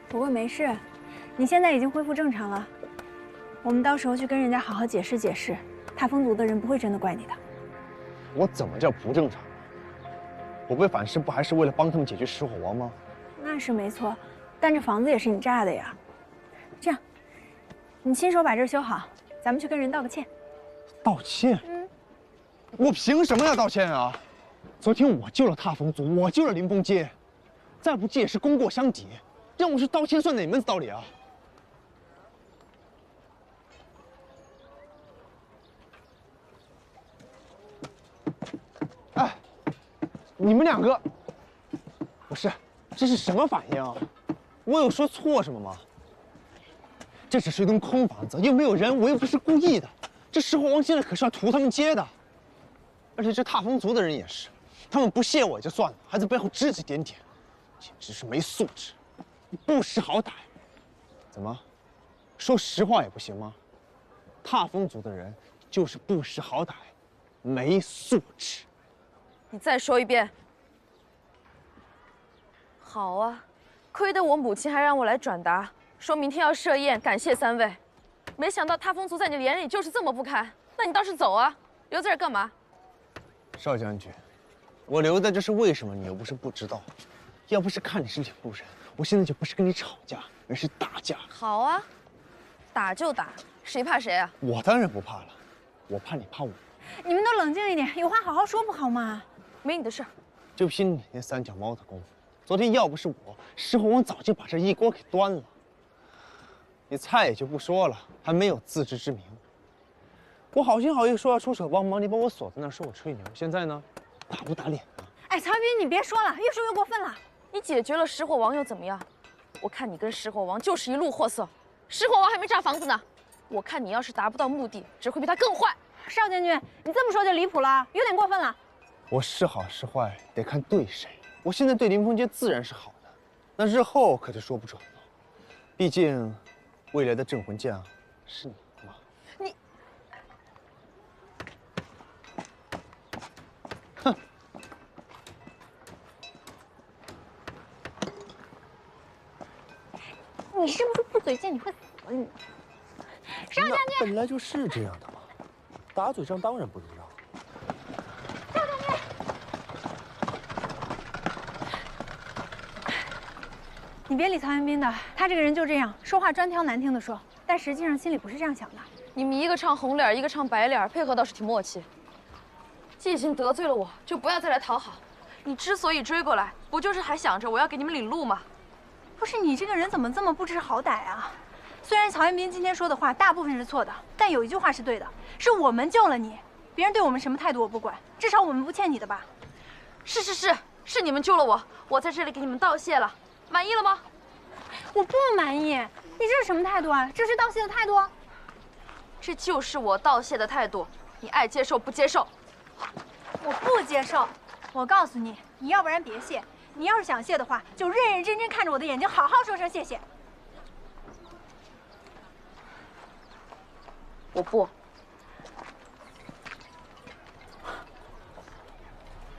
不过没事，你现在已经恢复正常了。我们到时候去跟人家好好解释解释，踏风族的人不会真的怪你的。我怎么叫不正常？我被反噬不还是为了帮他们解决石火王吗？那是没错，但这房子也是你炸的呀。这样，你亲手把这儿修好，咱们去跟人道个歉。道歉？我凭什么要道歉啊？昨天我救了踏风族，我救了林峰街，再不济也是功过相抵，让我去道歉算哪门子道理啊？哎，你们两个，不是，这是什么反应啊？我有说错什么吗？这只是一栋空房子，又没有人，我又不是故意的。这石火王现在可是要屠他们街的，而且这踏风族的人也是，他们不屑我也就算了，还在背后指指点点，简直是没素质，不识好歹。怎么，说实话也不行吗？踏风族的人就是不识好歹，没素质。你再说一遍。好啊，亏得我母亲还让我来转达，说明天要设宴感谢3位。没想到踏风族在你眼里就是这么不堪，那你倒是走啊，留在这儿干嘛？少将军，我留在这是为什么？你又不是不知道。要不是看你是领路人，我现在就不是跟你吵架，而是打架。好啊，打就打，谁怕谁啊？我当然不怕了，我怕你怕我。你们都冷静一点，有话好好说不好吗？没你的事。就凭你那3脚猫的功夫，昨天要不是我，石火王早就把这一锅给端了。你菜也就不说了，还没有自知之明。我好心好意说要出手帮忙，你把我锁在那儿说我吹牛，现在呢，打不打脸呢？哎，曹云，你别说了，越说越过分了。你解决了石火王又怎么样？我看你跟石火王就是一路货色，石火王还没炸房子呢。我看你要是达不到目的，只会比他更坏。少将军，你这么说就离谱了，有点过分了。我是好是坏得看对谁。我现在对林峰街自然是好的，那日后可就说不准了。毕竟，未来的镇魂将是你嘛。你，哼！你是不是不嘴贱？你会死了你！少将军，本来就是这样的嘛，打嘴仗当然不能让。少将军，你别理曹元斌的，他这个人就这样，说话专挑难听的说，但实际上心里不是这样想的。你们一个唱红脸，一个唱白脸，配合倒是挺默契。既已经得罪了我，就不要再来讨好。你之所以追过来，不就是还想着我要给你们领路吗？不是你这个人怎么这么不知好歹啊？虽然曹元斌今天说的话大部分是错的，但有一句话是对的，是我们救了你，别人对我们什么态度我不管，至少我们不欠你的吧？是你们救了我，我在这里给你们道谢了，满意了吗？我不满意，你这是什么态度啊？这是道谢的态度？这就是我道谢的态度，你爱接受不接受？我不接受。我告诉你，你要不然别谢，你要是想谢的话，就认认真真看着我的眼睛，好好说声谢谢。我不。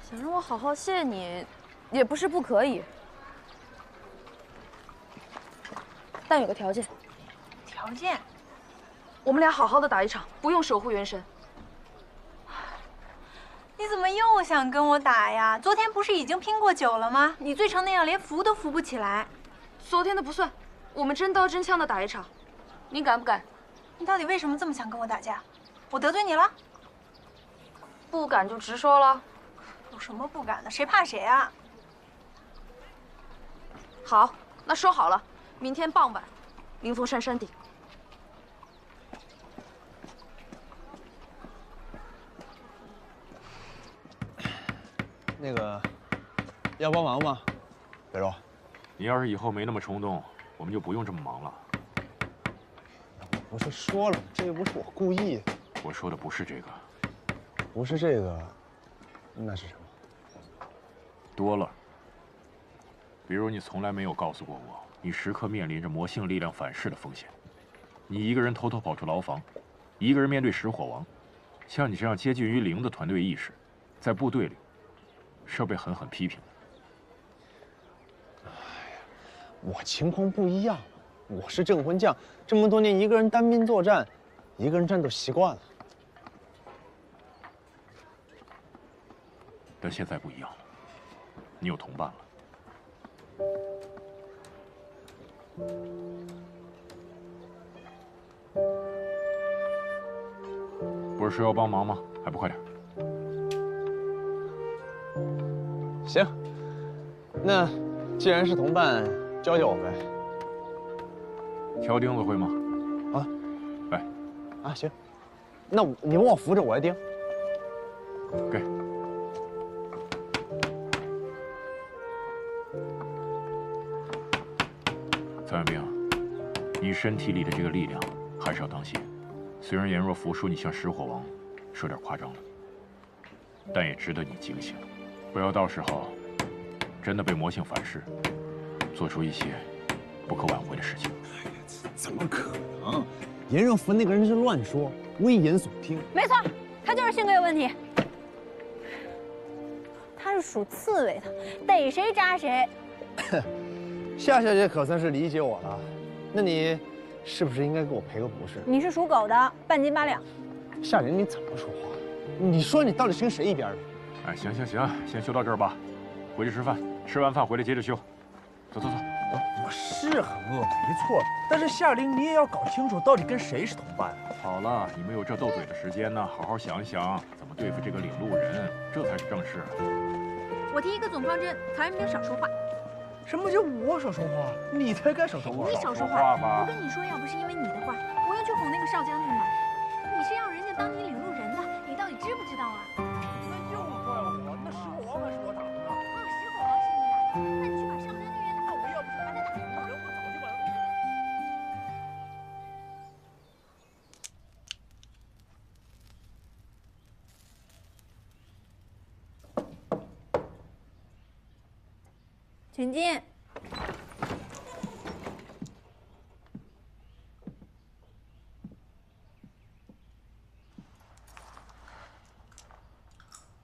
想让我好好谢你，也不是不可以，但有个条件。条件？我们俩好好的打一场，不用守护元神。你怎么又想跟我打呀？昨天不是已经拼过9了吗？你醉成那样，连扶都扶不起来。昨天的不算，我们真刀真枪的打一场。你敢不敢？你到底为什么这么想跟我打架？我得罪你了？不敢就直说了。有什么不敢的？谁怕谁啊？好，那说好了，明天傍晚，灵峰山山顶。那个，要帮忙吗，北若？你要是以后没那么冲动，我们就不用这么忙了。不是说了吗？这又不是我故意的。我说的不是这个。不是这个，那是什么？多了。比如你从来没有告诉过我，你时刻面临着魔性力量反噬的风险。你一个人偷偷跑出牢房，一个人面对石火王。像你这样接近于零的团队意识，在部队里是要被狠狠批评的。我情况不一样，我是镇魂将，这么多年一个人单兵作战，一个人战斗习惯了。但现在不一样了，你有同伴了。不是说要帮忙吗？还不快点！行，那既然是同伴，教教我呗。敲钉子会吗？啊，来。啊，行。那你帮我扶着，我来钉。给。曹元兵，你身体里的这个力量还是要当心。虽然颜若甫说你像石火王，说点夸张了，但也值得你警醒，不要到时候真的被魔性反噬，做出一些不可挽回的事情。怎么可能？颜若甫那个人是乱说，危言耸听。没错，他就是性格有问题。他是属刺猬的，逮谁扎谁。夏小姐可算是理解我了，那你是不是应该给我赔个不是？你是属狗的，半斤8两。夏琳，你怎么说话？你说你到底是跟谁一边的？哎，行，先修到这儿吧，回去吃饭，吃完饭回来接着修。走。我是很饿，没错，但是夏琳，你也要搞清楚到底跟谁是同伴。好了，你们有这斗嘴的时间呢，好好想一想怎么对付这个领路人，这才是正事。我提一个总方针，曹元兵少说话。什么叫我少说话？你才该少说话。你少说话吧！我跟你说，要不是因为你的话，我要去哄那个少将军了。你是要人家当你领路人的，你到底知不知道啊？那又怪我，那石火王还是我打的呢。哦，石火王是你打的，那你去把少将军也打。我要不是他在打人，我早就把他。请进。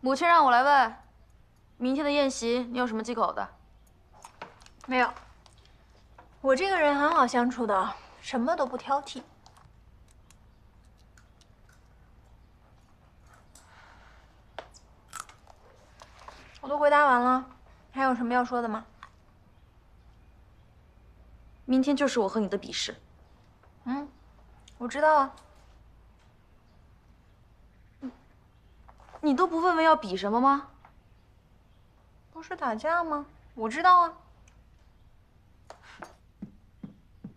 母亲让我来问，明天的宴席你有什么忌口的？没有。我这个人很好相处的，什么都不挑剔。我都回答完了，还有什么要说的吗？明天就是我和你的比试。我知道啊。你都不问问要比什么吗？不是打架吗？我知道啊。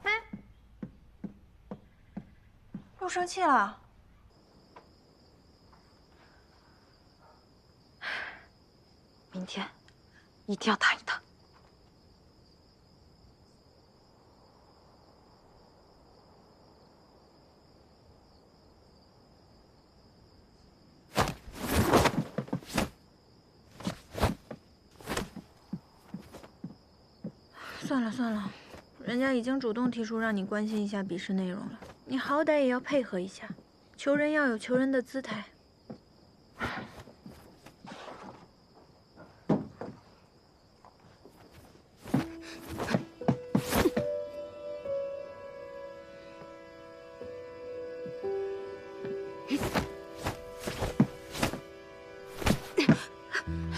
哎，又生气了？明天一定要打赢他。算了，人家已经主动提出让你关心一下比试内容了，你好歹也要配合一下，求人要有求人的姿态。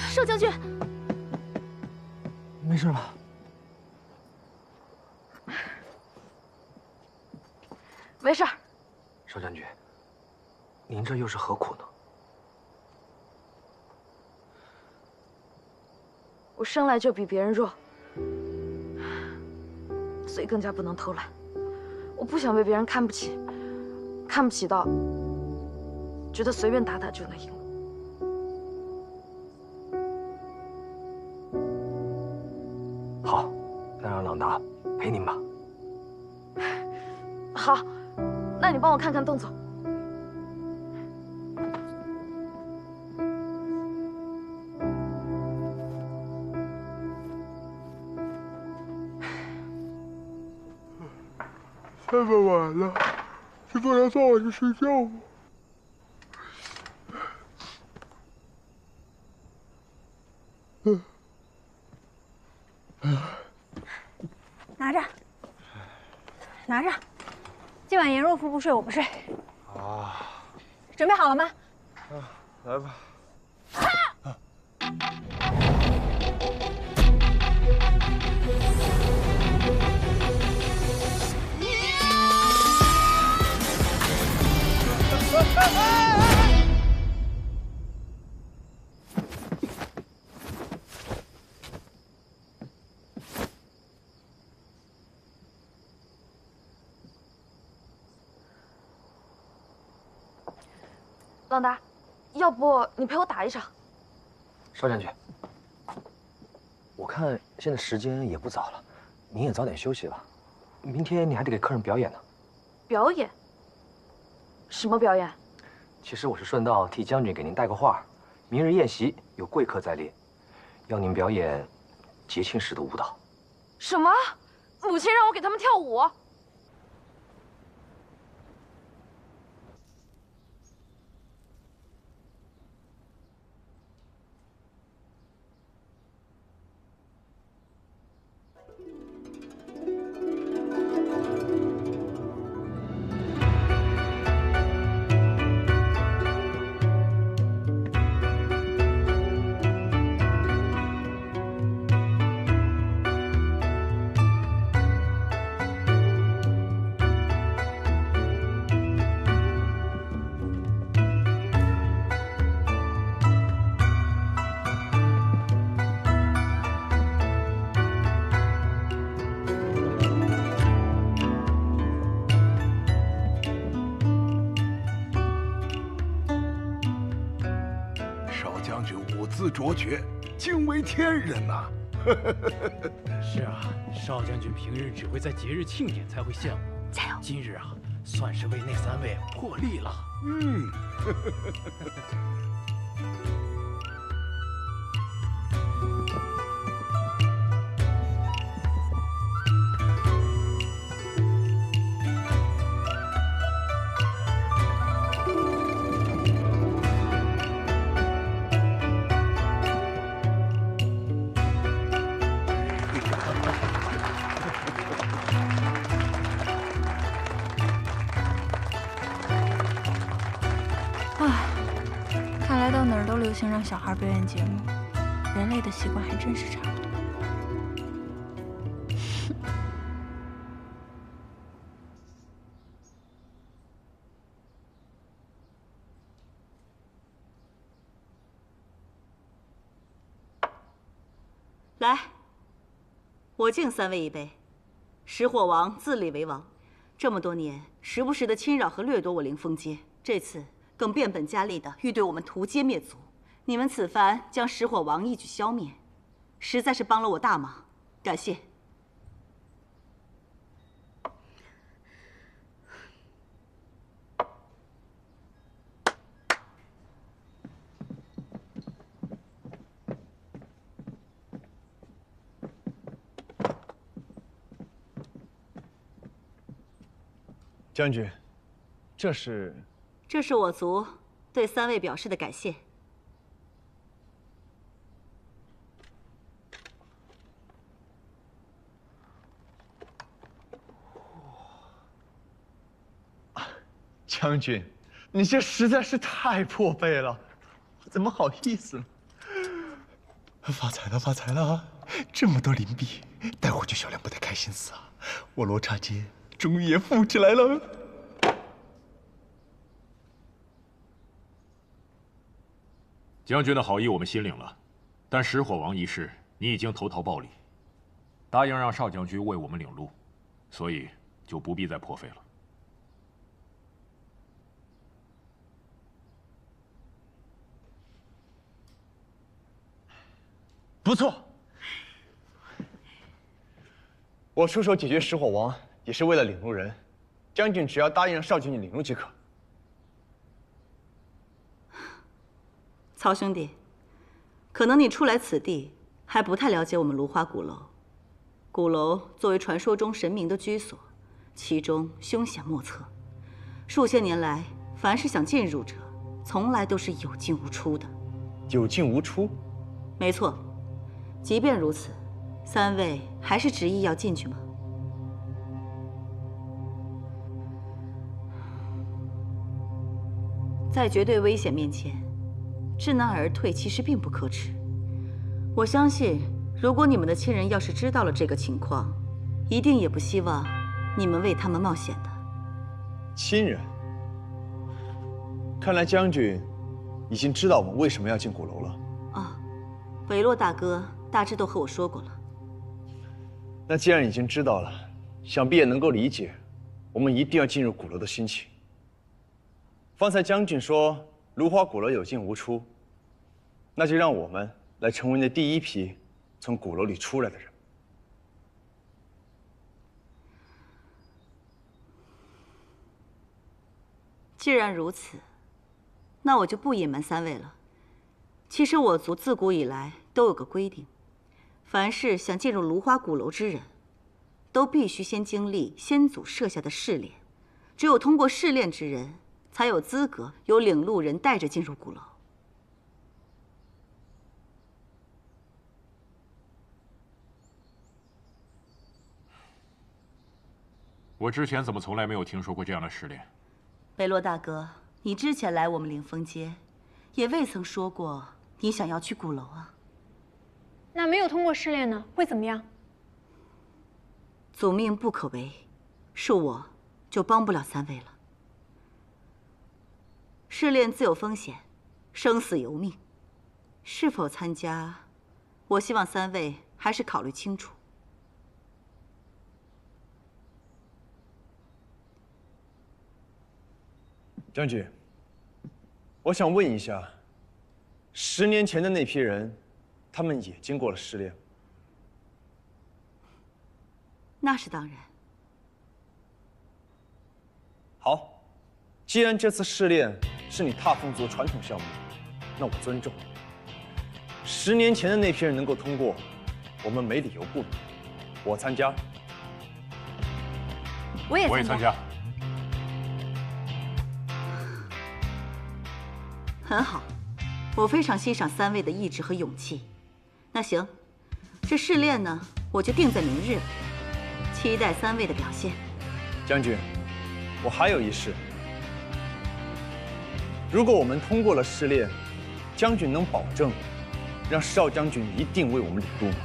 少将军，没事吧？没事儿。少将军，您这又是何苦呢？我生来就比别人弱，所以更加不能偷懒。我不想被别人看不起，看不起到觉得随便打打就能赢。好，那让朗达陪您吧。好，那你帮我看看动作。这么晚了，你不能放我去睡觉吗？拿着，今晚颜若夫不睡，我不睡。啊，准备好了吗？来吧。朗达，要不你陪我打一场？少将军，我看现在时间也不早了，您也早点休息吧。明天你还得给客人表演呢。表演？什么表演？其实我是顺道替将军给您带个话，明日宴席有贵客在列，要您表演节庆式的舞蹈。什么？母亲让我给他们跳舞？卓绝，惊为天人呐！是啊，少将军平日只会在节日庆典才会献舞，加油！今日啊，算是为那3位破例了。嗯。流行让小孩表演节目，人类的习惯还真是差不多。来，我敬3位一杯。石火王自立为王，这么多年时不时的侵扰和掠夺我凌风街，这次更变本加厉的欲对我们屠街灭族。你们此番将石火王一举消灭，实在是帮了我大忙，感谢。将军，这是我族对3位表示的感谢。将军，你这实在是太破费了，我怎么好意思呢？发财了，发财了！这么多灵币，带回去小亮不得开心死啊！我罗刹街终于也富起来了。将军的好意我们心领了，但石火王一事你已经投桃报李，答应让邵将军为我们领路，所以就不必再破费了。不错，我出手解决石火王也是为了领路人，将军只要答应让邵将军领路即可。曹兄弟，可能你初来此地，还不太了解我们芦花鼓楼。鼓楼作为传说中神明的居所，其中凶险莫测。数千年来，凡是想进入者，从来都是有进无出的。有进无出？没错。即便如此，3位还是执意要进去吗？在绝对危险面前，知难而退其实并不可耻。我相信，如果你们的亲人要是知道了这个情况，一定也不希望你们为他们冒险的。亲人？看来将军已经知道我们为什么要进鼓楼了。啊，韦洛大哥大致都和我说过了。那既然已经知道了，想必也能够理解我们一定要进入鼓楼的心情。方才将军说芦花鼓楼有进无出，那就让我们来成为那第一批从鼓楼里出来的人。既然如此，那我就不隐瞒3位了。其实我族自古以来都有个规定，凡是想进入芦花鼓楼之人，都必须先经历先祖设下的试炼，只有通过试炼之人，才有资格由领路人带着进入鼓楼。我之前怎么从来没有听说过这样的试炼？北洛大哥，你之前来我们灵峰街，也未曾说过你想要去鼓楼啊。那没有通过试炼呢，会怎么样？祖命不可违，恕我就帮不了3位了。试炼自有风险，生死由命，是否参加，我希望3位还是考虑清楚。将军，我想问一下，10年前的那批人，他们也经过了试炼？那是当然。好，既然这次试炼是你踏风族传统项目，那我尊重。10年前的那批人能够通过，我们没理由不能。我参加。我也参加。很好，我非常欣赏3位的意志和勇气。那行，这试炼呢，我就定在明日了，期待3位的表现。将军，我还有一事。如果我们通过了试炼，将军能保证让邵将军一定为我们领路吗？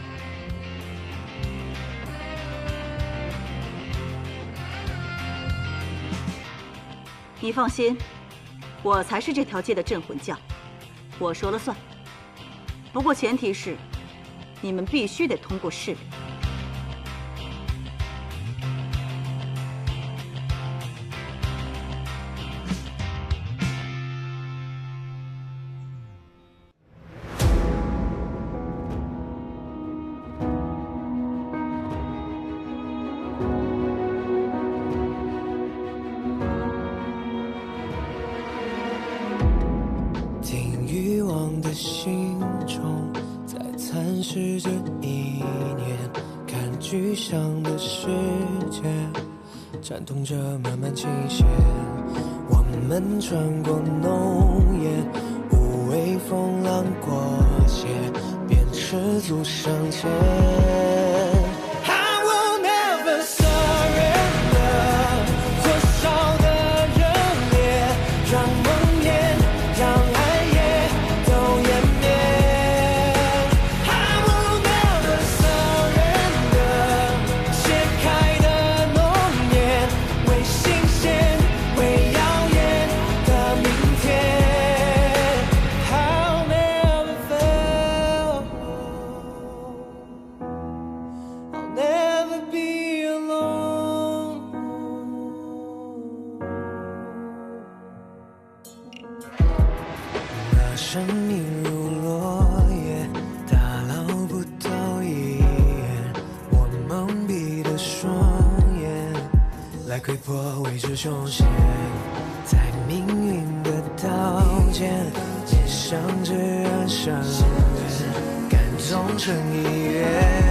你放心。我才是这条街的镇魂将，我说了算。不过前提是，你们必须得通过试炼。欲望的心中，在蚕食着一念，看具象的世界，颤动着慢慢倾斜。我们穿过浓烟，无畏风浪过街，便赤足上前。生命如落叶，打捞不到一眼。我蒙蔽的双眼，来窥破未知凶险，在命运的刀尖，面上只染上缘，感动成一约。